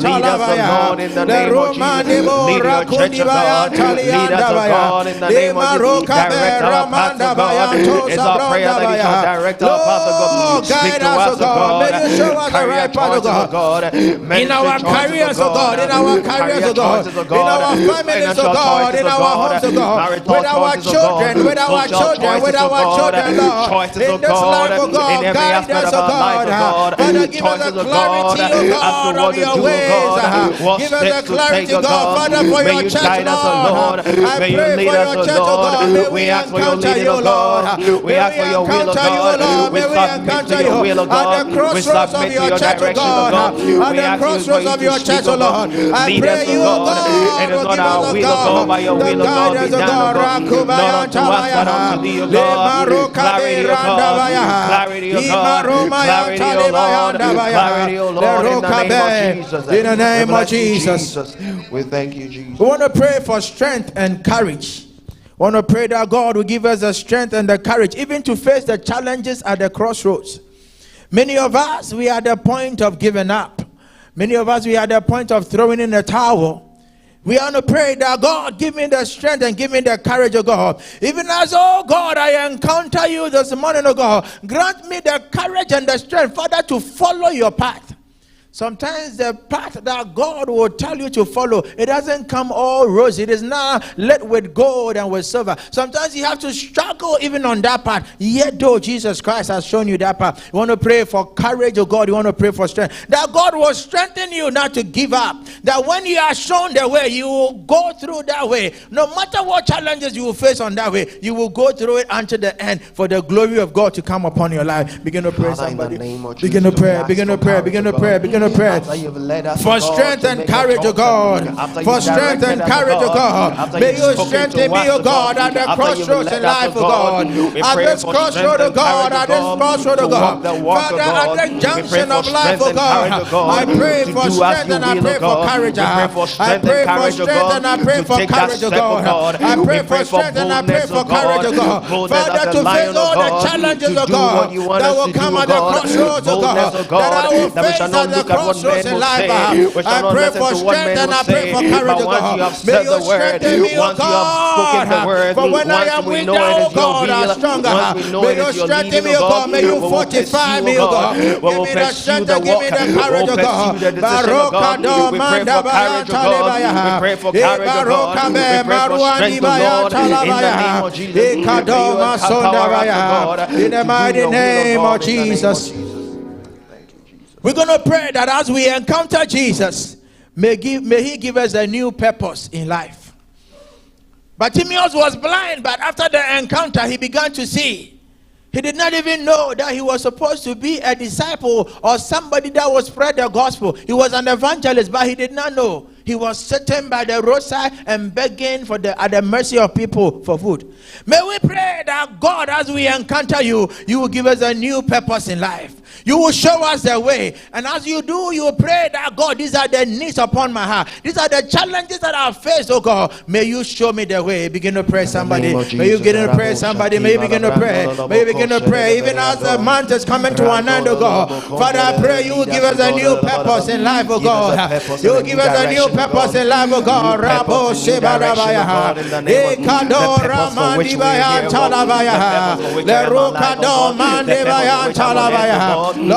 Speaker 2: Lead us, oh God, in the name of Jesus. Lead your church, oh God. Lead us, oh God, in the name of Jesus. Direct our path, oh God. It's our prayer that you shall direct our path, oh God. Speak to us, oh God.
Speaker 4: Carry our choices, oh God. In our careers, oh God. In our careers, oh God. In our families, oh God. In our homes, oh God. With our children, with our children, with our children, Lord. In this life, oh God. Guide us, oh God. Father, give us the clarity, oh God, of your ways. Give us the clarity, God. Father, for your church, Lord. I pray for your church, oh God. May we encounter you, Lord.
Speaker 2: We ask for your will, oh God. We submit to your will, oh God.
Speaker 4: At the crossroads of your church, oh God. At the crossroads of your church, oh Lord. I pray you, oh God.
Speaker 2: It is not our will, oh God, by your will, oh God. Be done, oh God. Not unto us, but unto thee, oh God. Clarity, oh God. Clarity, oh God. Clarity, oh Lord. Clarity, oh Lord. In the name of Jesus.
Speaker 1: We thank you, Jesus.
Speaker 3: We want to pray for strength and courage. We want to pray that God will give us the strength and the courage even to face the challenges at the crossroads. Many of us, we are at the point of giving up. Many of us, we are at the point of throwing in the towel. We want to pray that God, give me the strength and give me the courage, oh God. Even as, oh God, I encounter you this morning, oh God. Grant me the courage and the strength, Father, to follow your path. Sometimes the path that God will tell you to follow, it doesn't come all rosy. It is not lit with gold and with silver. Sometimes you have to struggle even on that path. Yet though Jesus Christ has shown you that path, you want to pray for courage, oh God. You want to pray for strength. That God will strengthen you not to give up. That when you are shown the way, you will go through that way. No matter what challenges you will face on that way, you will go through it until the end for the glory of God to come upon your life. Begin to pray, somebody. Begin to pray, begin to pray, begin to pray, begin to pray.
Speaker 1: After you've led us,
Speaker 3: For
Speaker 1: God,
Speaker 3: strength
Speaker 1: to
Speaker 3: and
Speaker 1: make a
Speaker 3: courage, O
Speaker 1: choice,
Speaker 3: God.
Speaker 1: after
Speaker 3: For
Speaker 1: you've
Speaker 3: strength and
Speaker 1: directed us,
Speaker 3: courage, O God.
Speaker 1: after
Speaker 3: May
Speaker 1: you've
Speaker 3: you
Speaker 1: spoken
Speaker 3: strengthen
Speaker 1: to
Speaker 3: me,
Speaker 1: us,
Speaker 3: O God, at the
Speaker 1: after you've
Speaker 3: crossroads
Speaker 1: led
Speaker 3: in
Speaker 1: us,
Speaker 3: life, O
Speaker 1: God,
Speaker 3: God.
Speaker 1: we
Speaker 3: At
Speaker 1: pray
Speaker 3: this
Speaker 1: for
Speaker 3: crossroad,
Speaker 1: strength
Speaker 3: O
Speaker 1: and
Speaker 3: God,
Speaker 1: courage,
Speaker 3: at this
Speaker 1: God,
Speaker 3: crossroad,
Speaker 1: to
Speaker 3: O God.
Speaker 1: walk the walk,
Speaker 3: Father,
Speaker 1: O
Speaker 3: at
Speaker 1: God.
Speaker 3: the
Speaker 1: We pray
Speaker 3: junction
Speaker 1: for
Speaker 3: of life,
Speaker 1: strength
Speaker 3: O
Speaker 1: and courage, O
Speaker 3: God.
Speaker 1: God,
Speaker 3: I pray
Speaker 1: to
Speaker 3: for
Speaker 1: do as
Speaker 3: strength
Speaker 1: you
Speaker 3: and I
Speaker 1: will, O
Speaker 3: pray for
Speaker 1: God.
Speaker 3: courage.
Speaker 1: We pray for
Speaker 3: I
Speaker 1: strength
Speaker 3: pray
Speaker 1: and
Speaker 3: for
Speaker 1: courage, O
Speaker 3: strength
Speaker 1: God,
Speaker 3: and I pray
Speaker 1: to
Speaker 3: for
Speaker 1: take that
Speaker 3: courage, O
Speaker 1: step, O
Speaker 3: God.
Speaker 1: God.
Speaker 3: I
Speaker 1: We
Speaker 3: pray
Speaker 1: pray
Speaker 3: for
Speaker 1: for
Speaker 3: strength and I pray
Speaker 1: boldness,
Speaker 3: for
Speaker 1: O
Speaker 3: courage, O
Speaker 1: God,
Speaker 3: God.
Speaker 1: boldness as
Speaker 3: Father,
Speaker 1: a
Speaker 3: to face
Speaker 1: lion, O
Speaker 3: all the
Speaker 1: God,
Speaker 3: challenges,
Speaker 1: to
Speaker 3: O
Speaker 1: do what
Speaker 3: God,
Speaker 1: you want
Speaker 3: that
Speaker 1: us
Speaker 3: will
Speaker 1: to do,
Speaker 3: come
Speaker 1: O
Speaker 3: at the
Speaker 1: God.
Speaker 3: crossroads, O
Speaker 1: Boldness,
Speaker 3: God,
Speaker 1: O
Speaker 3: that I
Speaker 1: God,
Speaker 3: will
Speaker 1: that we shall
Speaker 3: face
Speaker 1: not
Speaker 3: at the
Speaker 1: look at what
Speaker 3: crossroads
Speaker 1: men
Speaker 3: in
Speaker 1: will
Speaker 3: life.
Speaker 1: say. We
Speaker 3: I
Speaker 1: shall not
Speaker 3: pray
Speaker 1: listen
Speaker 3: for
Speaker 1: to what
Speaker 3: strength
Speaker 1: men
Speaker 3: and
Speaker 1: will
Speaker 3: I pray
Speaker 1: say.
Speaker 3: for courage,
Speaker 1: But
Speaker 3: O
Speaker 1: once you
Speaker 3: God.
Speaker 1: have
Speaker 3: May
Speaker 1: said
Speaker 3: you
Speaker 1: the word,
Speaker 3: strengthen me, O
Speaker 1: once you have spoken the
Speaker 3: God.
Speaker 1: word,
Speaker 3: For when I
Speaker 1: once
Speaker 3: am
Speaker 1: we
Speaker 3: weak,
Speaker 1: know it
Speaker 3: thou, O
Speaker 1: is your
Speaker 3: God, are
Speaker 1: will,
Speaker 3: stronger.
Speaker 1: once we know
Speaker 3: May
Speaker 1: it
Speaker 3: you
Speaker 1: is your
Speaker 3: strengthen
Speaker 1: leading,
Speaker 3: me,
Speaker 1: O
Speaker 3: O
Speaker 1: God,
Speaker 3: God. May
Speaker 1: we
Speaker 3: you
Speaker 1: will
Speaker 3: fortify
Speaker 1: pursue, O
Speaker 3: me, O
Speaker 1: God.
Speaker 3: God.
Speaker 1: We
Speaker 3: Give
Speaker 1: will
Speaker 3: me the
Speaker 1: pursue
Speaker 3: strength
Speaker 1: the
Speaker 3: and give
Speaker 1: walk.
Speaker 3: me the
Speaker 1: We
Speaker 3: courage,
Speaker 1: will
Speaker 3: O
Speaker 1: pursue
Speaker 3: God.
Speaker 1: the decision, O
Speaker 3: Baroka
Speaker 1: God.
Speaker 3: do
Speaker 1: We pray
Speaker 3: manda
Speaker 1: for courage, O God. We pray for courage, O God. We pray for strength, O Lord, in the name of Jesus. May you empower us, O God,
Speaker 3: in the
Speaker 1: to do
Speaker 3: mighty
Speaker 1: your will, O
Speaker 3: name of
Speaker 1: God, in the name of
Speaker 3: Jesus.
Speaker 1: Jesus. Thank you, Jesus.
Speaker 3: We're going to pray that as we encounter Jesus, may he give us a new purpose in life. Bartimaeus was blind, but after the encounter, he began to see. He did not even know that he was supposed to be a disciple or somebody that would spread the gospel. He was an evangelist, but he did not know. He was sitting by the roadside and begging at the mercy of people for food. May we pray that God, as we encounter you, you will give us a new purpose in life. You will show us the way. And as you do, you will pray that God, these are the needs upon my heart. These are the challenges that I face, oh God. May you show me the way. Begin to pray, somebody. May you begin to pray, somebody. May you begin to pray. May you begin to pray. Even as the month is coming to an end, oh God. Father, I pray you will give us a new purpose in life, oh God. You will give us a new purpose in life, oh God. Rabo Shebadabaya. Ekadora Mandibaya Talabaya. Lerukado Mandibaya Talabaya.
Speaker 1: Give me a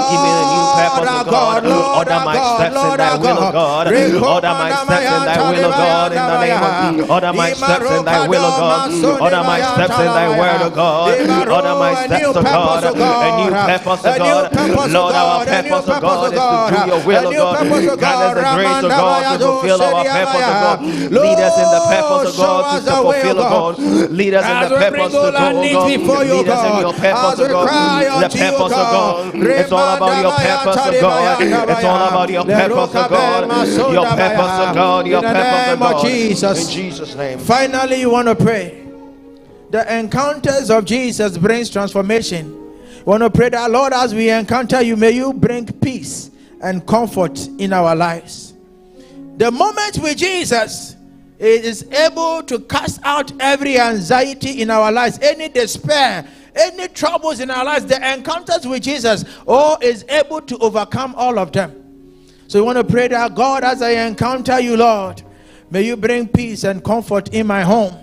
Speaker 1: new purpose, oh God. Order my steps in thy will, oh God. Order my steps in thy will, oh God. In the name of Jesus. Order my steps in thy will, oh God. Order my steps in thy word, oh God. Order my steps, oh God. A new purpose, oh God. Lord, our purpose, oh God, is to do your will, oh God. Grant us the grace, oh God, to fulfill our purpose, oh God. Lead us in the purpose, oh God, to fulfill, oh God. Lead us in the purpose to go, oh God. Lead us in your purpose, oh God. The purpose, oh God. It's all about your purpose, oh God. It's all about your purpose, oh God. Your purpose, oh God. Your purpose, oh God. In Jesus' name.
Speaker 3: Finally, you want to pray. The encounters of Jesus brings transformation. You want to pray that, Lord, as we encounter you, may you bring peace and comfort in our lives. The moment with Jesus, it is able to cast out every anxiety in our lives, any despair, any troubles in our lives. The encounters with Jesus, is able to overcome all of them. So we want to pray that, God, as I encounter you, Lord, may you bring peace and comfort in my home.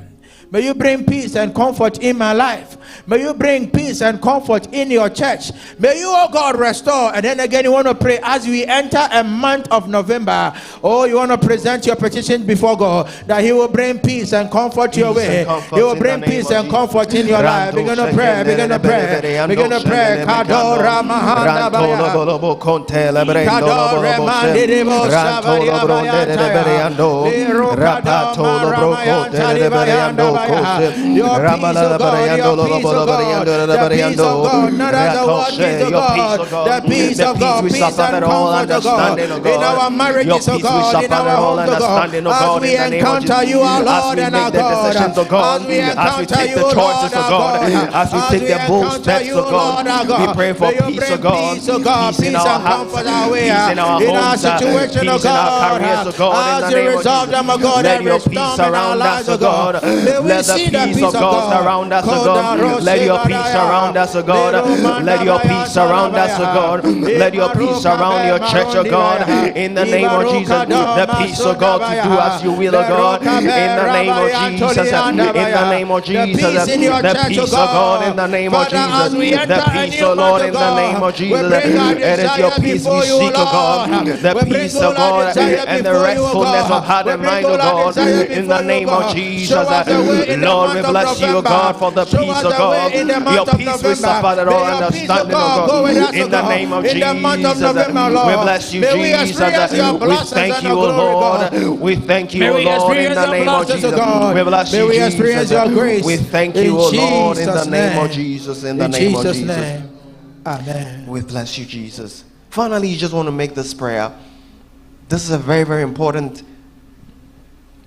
Speaker 3: May you bring peace and comfort in my life. May you bring peace and comfort in your church. May you, oh God, restore. And then again, you want to pray as we enter a month of November. You want to present your petition before God that he will bring peace and comfort your way. He will bring peace and comfort in your life. Begin to pray. Begin to pray. Begin to pray. Kadora Mahanda Baya. Kadora Mandirebo Savaria Baya. Your peace, oh God, your peace, oh God, the peace of God, not as the world gives, oh God, the peace of God, peace and comfort, oh God, in our marriages, oh God, in our homes, oh God, as we encounter you, our Lord and our God, as we encounter you, Lord, our God,
Speaker 1: as we take the bold steps, oh God, we pray for peace, oh God, peace in our hearts, peace in our homes,
Speaker 3: situation,
Speaker 1: peace in our careers, oh God, in the name of Jesus. Let your peace surround us, oh God. Let the peace of God surround us, oh God. Let your peace surround us, oh God. Let your peace surround us, oh God. Let your peace surround your church, oh God. In the name of Jesus, the peace, oh God, to do as you will, oh God. In the name of Jesus, in the name of Jesus, the peace, oh God. In the name of Jesus, the peace, oh Lord. In the name of Jesus, it is your peace we seek, oh God. The peace, oh God, and the restfulness of heart and mind, oh God. In the name of Jesus, Lord, we bless you, oh God, for the peace, oh God. Your peace we suffer all understanding, oh God. In the name of Jesus, we bless you, Jesus. We thank you, oh Lord. We thank you, oh Lord, in the name of Jesus. We bless you, Jesus. We thank you, oh Lord, in the name of Jesus. In the name of Jesus.
Speaker 3: Amen.
Speaker 1: We bless you, Jesus. Finally, you just want to make this prayer. This is a very, very important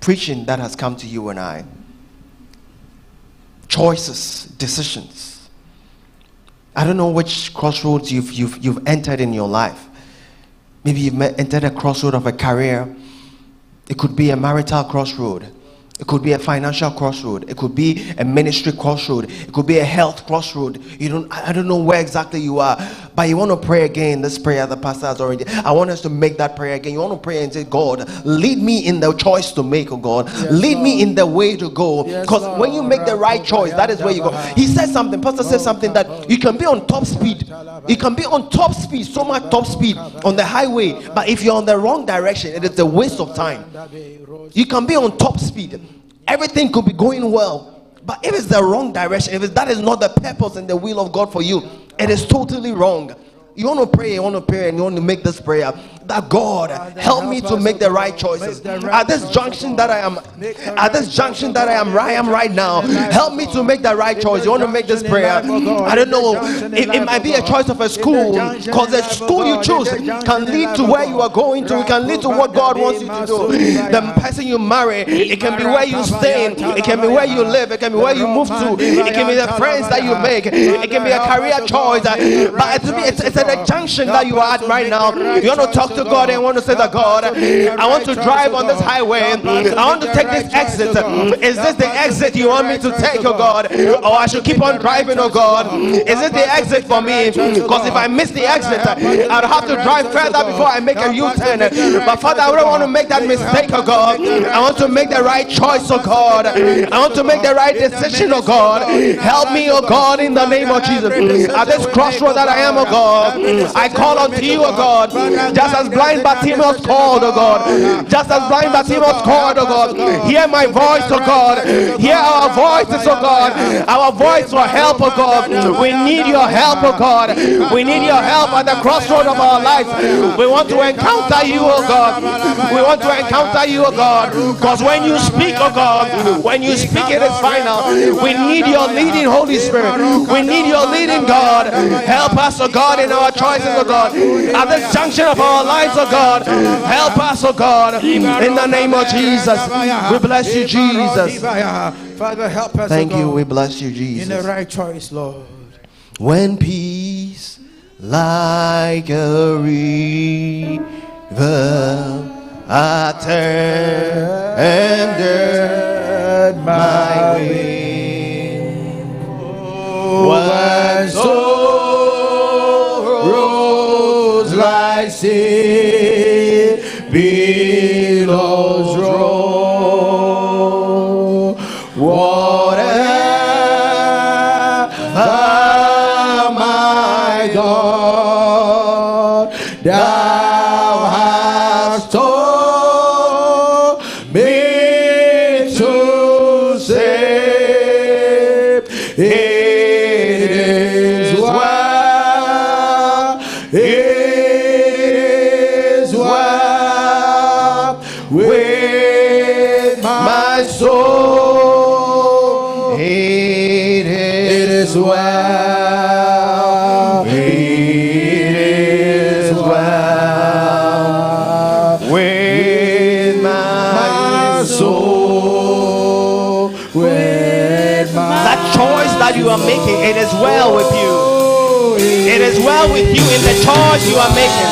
Speaker 1: preaching that has come to you and I. Choices, decisions. I don't know which crossroads you've entered in your life. Maybe you've entered a crossroad of a career. It could be a marital crossroad. It could be a financial crossroad. It could be a ministry crossroad. It could be a health crossroad. I don't know where exactly you are, but you want to pray again. This prayer the pastor has already. I want us to make that prayer again. You want to pray and say, God, lead me in the choice to make, oh God. Yes, lead me in the way to go. Because when you make the right choice, that is where you go. He said something. Pastor said something that you can be on top speed. You can be on top speed, so much top speed on the highway. But if you're on the wrong direction, it is a waste of time. You can be on top speed. Everything could be going well, but if it's the wrong direction, if that is not the purpose and the will of God for you, it is totally wrong. You want to pray, and you want to make this prayer that God help me to make the right choices at this junction that I am, where I am right now. Help me to make the right choice. You want to make this prayer? I don't know. It might be a choice of a school, because the school you choose can lead to where you are going to. It can lead to what God wants you to do. The person you marry, it can be where you stay. It can be where you live. It can be where you move to. It can be the friends that you make. It can be a career choice. But it's at a junction that you are at right now. You want to talk to God and want to say that, God, I want to drive on this highway. I want to take this exit. Is this the exit you want me to take, oh God? Or I should keep on driving, oh God? Is it the exit for me? Because if I miss the exit, I'd have to drive further before I make a U-turn. But Father, I don't want to make that mistake, oh God. I want to make the right choice, oh God. I want to make the right decision, oh God. Help me, oh God, in the name of Jesus. At this crossroad that I am, oh God, I call unto you, oh God. Just as blind Bartimaeus called, oh God. Just as blind Bartimaeus called, oh God. Hear my voice, oh God. Hear our voices, oh God. Our voice for help, oh God. We need your help, oh God. We need your help at the crossroad of our lives. We want to encounter you, oh God. We want to encounter you, oh God. Because when you speak, oh God, when you speak, it is final. We need your leading, Holy Spirit. We need your leading, God. Help us, oh God, in our choices, oh God. At this junction of our lives, oh God. Help us, oh God. In the name of Jesus. We bless you, Jesus.
Speaker 3: Father, help us.
Speaker 1: Thank you. We bless you, Jesus.
Speaker 3: In the right choice, Lord.
Speaker 1: When peace like a river attended my way, when sorrows like sea billows roll, whatever my God, thou hast told me to say, it is well, with my soul. It is well. It is well with my soul. With my that choice that you are making, it is well with you. It is well with you in the choice you are making,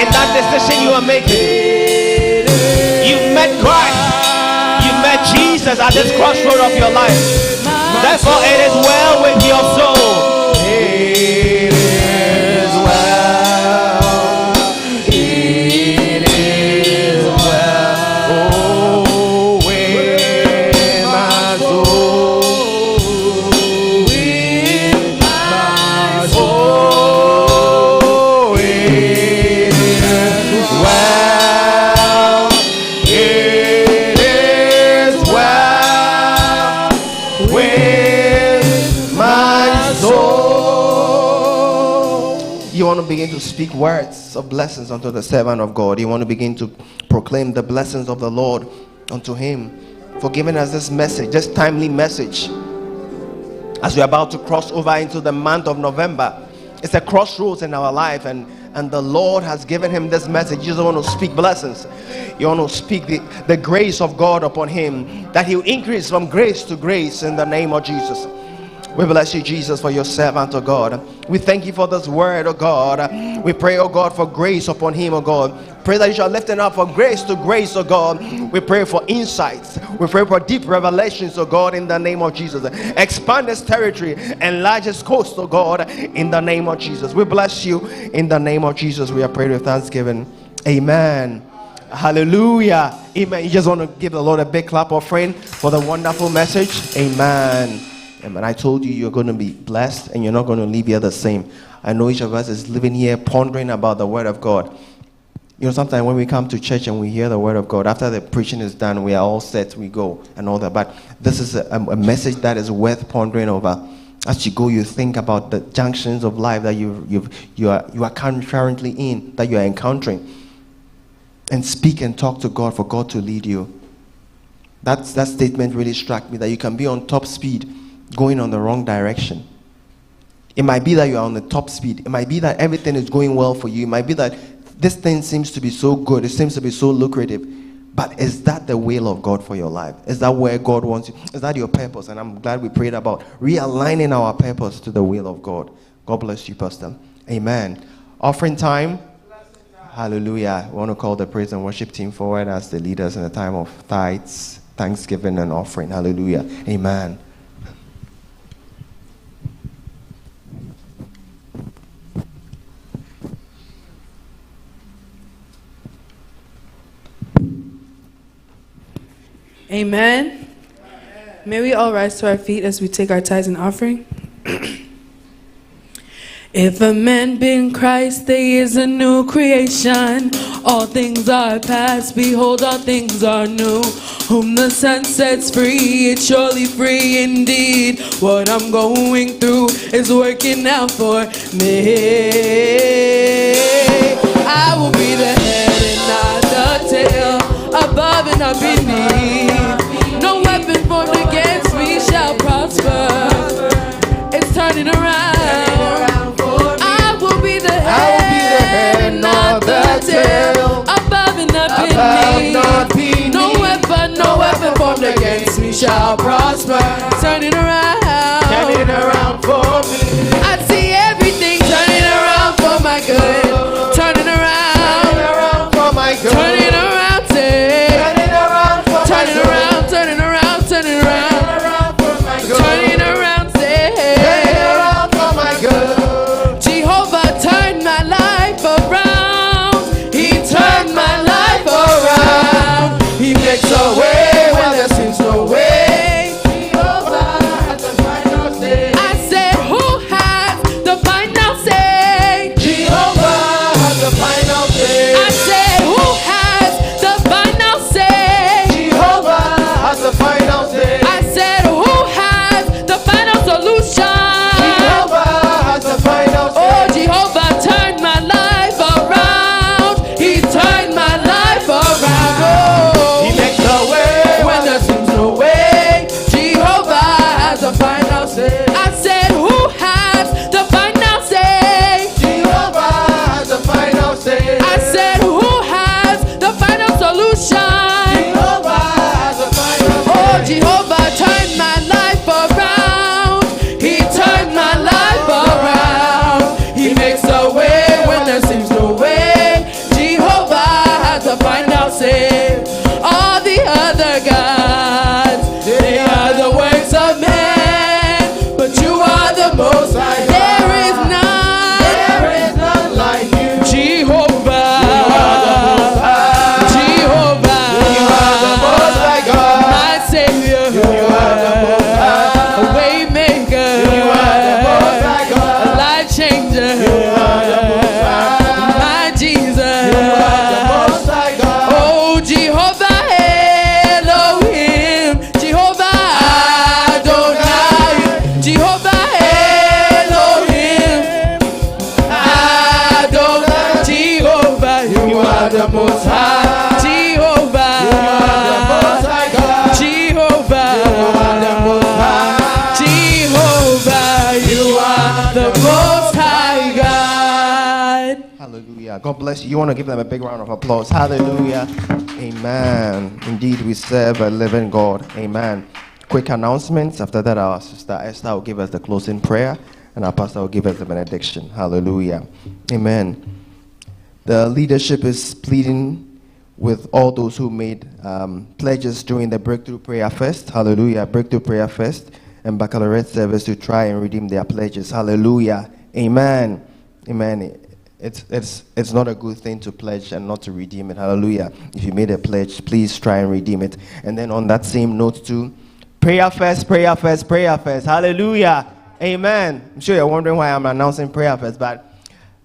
Speaker 1: in that decision you are making. You've met Christ. You've met Jesus at this crossroad of your life. Therefore, it is well with your soul. It is well. It is well. Oh, with my soul. With my soul. It is well. It is well with my soul. You want to begin to speak words of blessings unto the servant of God. You want to begin to proclaim the blessings of the Lord unto him for giving us this message, this timely message. As we're about to cross over into the month of November, it's a crossroads in our life, and and the Lord has given him this message. You just want to speak blessings. You want to speak the grace of God upon him, that he'll increase from grace to grace in the name of Jesus. We bless you, Jesus, for your servant, oh God. We thank you for this word, oh God. We pray, oh God, for grace upon him, oh God. Pray that you shall lift him up from grace to grace, oh God. We pray for insights. We pray for deep revelations, oh God, in the name of Jesus. Expand his territory, enlarge his coast, oh God, in the name of Jesus. We bless you in the name of Jesus. We are praying with thanksgiving. Amen. Hallelujah. Amen. You just want to give the Lord a big clap offering for the wonderful message. Amen. And I told you, you're going to be blessed and you're not going to leave here the same. I know each of us is living here pondering about the word of God. You know, sometimes when we come to church and we hear the word of God, after the preaching is done, we are all set, we go and all that. But this is a message that is worth pondering over. As you go, you think about the junctions of life that you are currently in, that you are encountering. And speak and talk to God for God to lead you. That statement really struck me, that you can be on top speed going on the wrong direction. It might be that you are on the top speed. It might be that everything is going well for you. It might be that this thing seems to be so good. It seems to be so lucrative. But is that the will of God for your life? Is that where God wants you? Is that your purpose? And I'm glad we prayed about realigning our purpose to the will of God. God bless you, Pastor. Amen. Offering time. Hallelujah. I want to call the praise and worship team forward as the leaders in the time of tithes, thanksgiving, and offering. Hallelujah. Amen.
Speaker 4: Amen. May we all rise to our feet as we take our tithes and offering. If a man be in Christ, there is a new creation. All things are past, behold, all things are new. Whom the Son sets free, it's surely free indeed. What I'm going through is working out for me. I will be the head and not the tail, above and not beneath. No weapon formed against me shall prosper. It's turning around. I will be the head and not the tail, above and not beneath. No weapon formed against me shall prosper. Turning around for me. I see everything turning around for my good. Turning around for my good. Turning around, say. Turning around for my good. Turning around for my good. Turning around, say. Turning around for my good. Jehovah turned my life around. He turned my life around. He makes a way where there seems no way. Jehovah has done
Speaker 1: Hallelujah. God bless you. You want to give them a big round of applause. Hallelujah. Amen. Indeed, we serve a living God. Amen. Quick announcements. After that, our sister Esther will give us the closing prayer, and our pastor will give us the benediction. Hallelujah. Amen. The leadership is pleading with all those who made pledges during the Breakthrough Prayer Fest. Hallelujah. Breakthrough Prayer Fest and Baccalaureate service to try and redeem their pledges. Hallelujah. Amen. Amen. It's not a good thing to pledge and not to redeem it. Hallelujah. If you made a pledge, please try and redeem it. And then on that same note too, prayer fest, prayer fest, prayer fest. Hallelujah. Amen. I'm sure you're wondering why I'm announcing prayer fest, but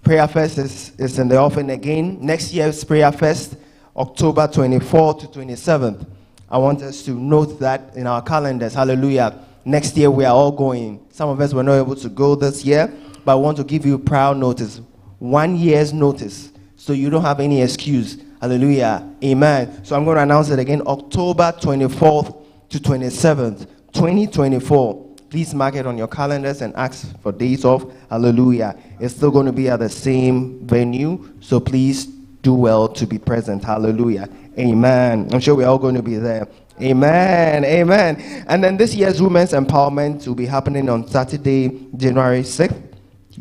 Speaker 1: prayer fest is in the offing again. Next year's prayer fest, October 24th to 27th. I want us to note that in our calendars. Hallelujah. Next year we are all going. Some of us were not able to go this year, but I want to give you prior notice, 1 year's notice, so you don't have any excuse. Hallelujah. Amen. So I'm going to announce it again, October 24th to 27th, 2024. Please mark it on your calendars and ask for days off. Hallelujah. It's still going to be at the same venue, so please do well to be present. Hallelujah. Amen. I'm sure we're all going to be there. Amen. Amen. And then this year's Women's Empowerment will be happening on Saturday, January 6th.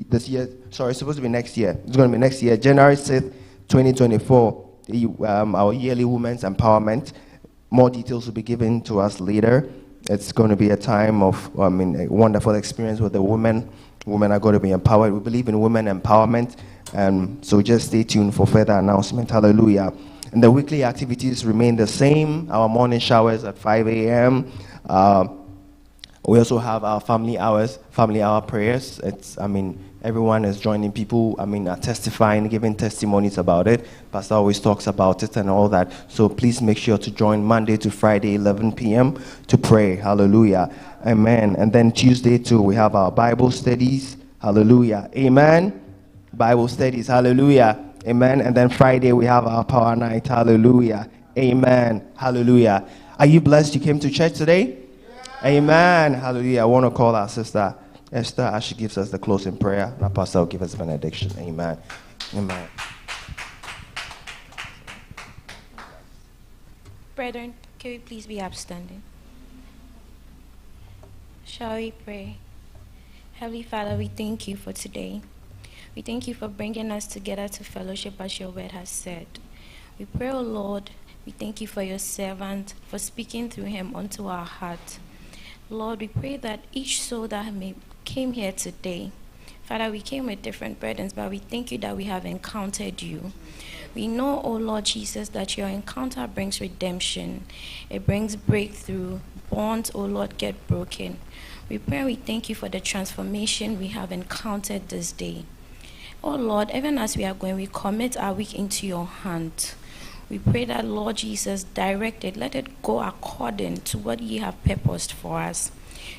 Speaker 1: This year, sorry, it's supposed to be next year. It's going to be next year, January 6th, 2024. Our yearly Women's Empowerment. More details will be given to us later. It's going to be a time of, a wonderful experience with the women. Women are going to be empowered. We believe in women empowerment. So just stay tuned for further announcement. Hallelujah. And the weekly activities remain the same. Our morning showers at 5 a.m. We also have our family hours, family hour prayers. Everyone is joining. People, are testifying, giving testimonies about it. Pastor always talks about it and all that. So please make sure to join Monday to Friday, 11 p.m. to pray. Hallelujah. Amen. And then Tuesday too, we have our Bible studies. Hallelujah. Amen. Bible studies. Hallelujah. Amen. And then Friday we have our power night. Hallelujah. Amen. Hallelujah. Are you blessed you came to church today? Yeah. Amen. Hallelujah. I want to call our sister Esther as she gives us the closing prayer. Our pastor will give us benediction. Amen. Amen.
Speaker 5: Brethren, can we please be upstanding? Shall we pray? Heavenly Father, we thank you for today. We thank you for bringing us together to fellowship as your word has said. We pray, O Lord, we thank you for your servant, for speaking through him unto our heart. Lord, we pray that each soul that came here today, Father, we came with different burdens, but we thank you that we have encountered you. We know, O Lord Jesus, that your encounter brings redemption. It brings breakthrough. Bonds, O Lord, get broken. We pray, we thank you for the transformation we have encountered this day. Oh Lord, even as we are going, we commit our week into your hand. We pray that, Lord Jesus, direct it. Let it go according to what ye have purposed for us.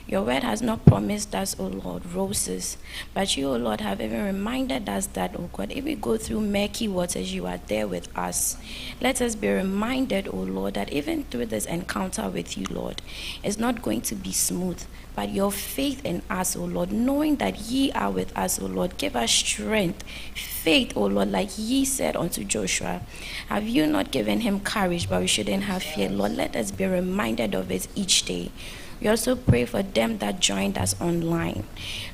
Speaker 5: Your word has not promised us, O Lord, roses, but you, O Lord, have even reminded us that, O God, if we go through murky waters, you are there with us. Let us be reminded, O Lord, that even through this encounter with you, Lord, it's not going to be smooth, but your faith in us, O Lord, knowing that ye are with us, O Lord, give us strength, faith, O Lord, like ye said unto Joshua. Have you not given him courage, but we shouldn't have fear? Lord, let us be reminded of it each day. We also pray for them that joined us online.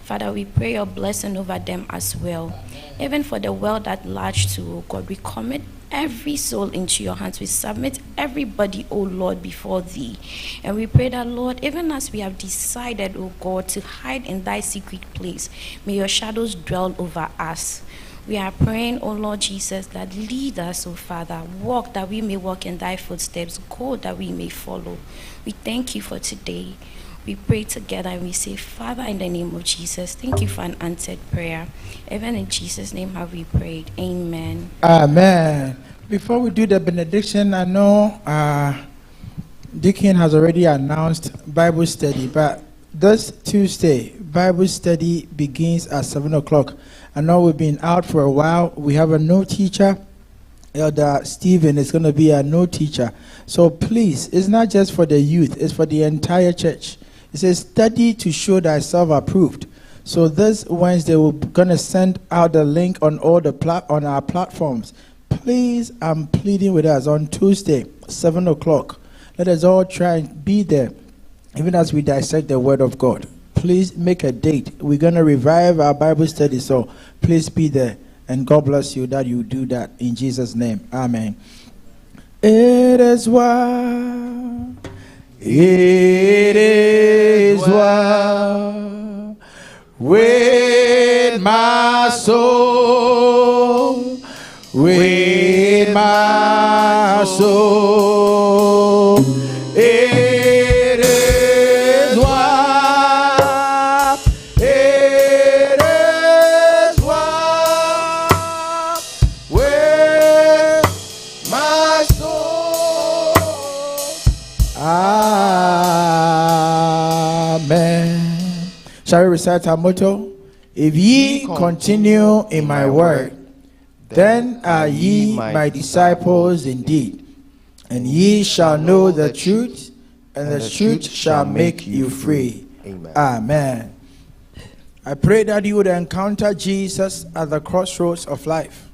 Speaker 5: Father, we pray your blessing over them as well. Even for the world at large too, O God, we commit every soul into your hands. We submit everybody, O Lord, before thee. And we pray that, Lord, even as we have decided, O God, to hide in thy secret place, may your shadows dwell over us. We are praying, O Lord Jesus, that lead us, O Father, walk that we may walk in thy footsteps, go that we may follow. We thank you for today. We pray together and we say, Father, in the name of Jesus, thank you for an answered prayer. Even in Jesus' name have we prayed. Amen.
Speaker 3: Amen. Before we do the benediction, I know Deacon has already announced Bible study, but this Tuesday, Bible study begins at 7 o'clock. I know we've been out for a while. We have a new teacher. Elder Stephen is going to be a new teacher. So please, it's not just for the youth, it's for the entire church. It says, study to show thyself approved. So this Wednesday we're gonna send out the link on all the on our platforms. Please, I'm pleading with us on Tuesday, 7 o'clock. Let us all try and be there, even as we dissect the Word of God. Please make a date. We're gonna revive our Bible study, so please be there. And God bless you that you do that in Jesus' name. Amen. It is well. It is well with my soul, with my soul. It is well, it is well with my soul. Amen. Shall we recite our motto? If ye continue in my word, then are ye my disciples indeed, and ye shall know the truth, and the truth shall make you free.
Speaker 1: Amen.
Speaker 3: Amen. I pray that you would encounter Jesus at the crossroads of life,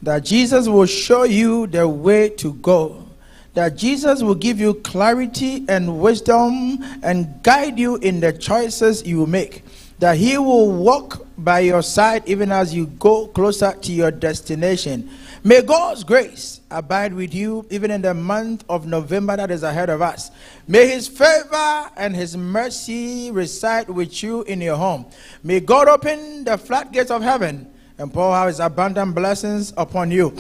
Speaker 3: that Jesus will show you the way to go, that Jesus will give you clarity and wisdom and guide you in the choices you make, that he will walk by your side even as you go closer to your destination. May God's grace abide with you even in the month of November that is ahead of us. May his favor and his mercy reside with you in your home. May God open the floodgates of heaven and pour out his abundant blessings upon you.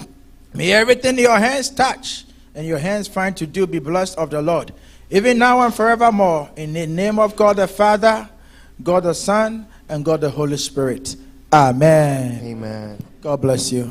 Speaker 3: May everything your hands touch and your hands find to do be blessed of the Lord, even now and forevermore. In the name of God the Father, God the Son, and God the Holy Spirit. Amen.
Speaker 1: Amen.
Speaker 3: God bless you.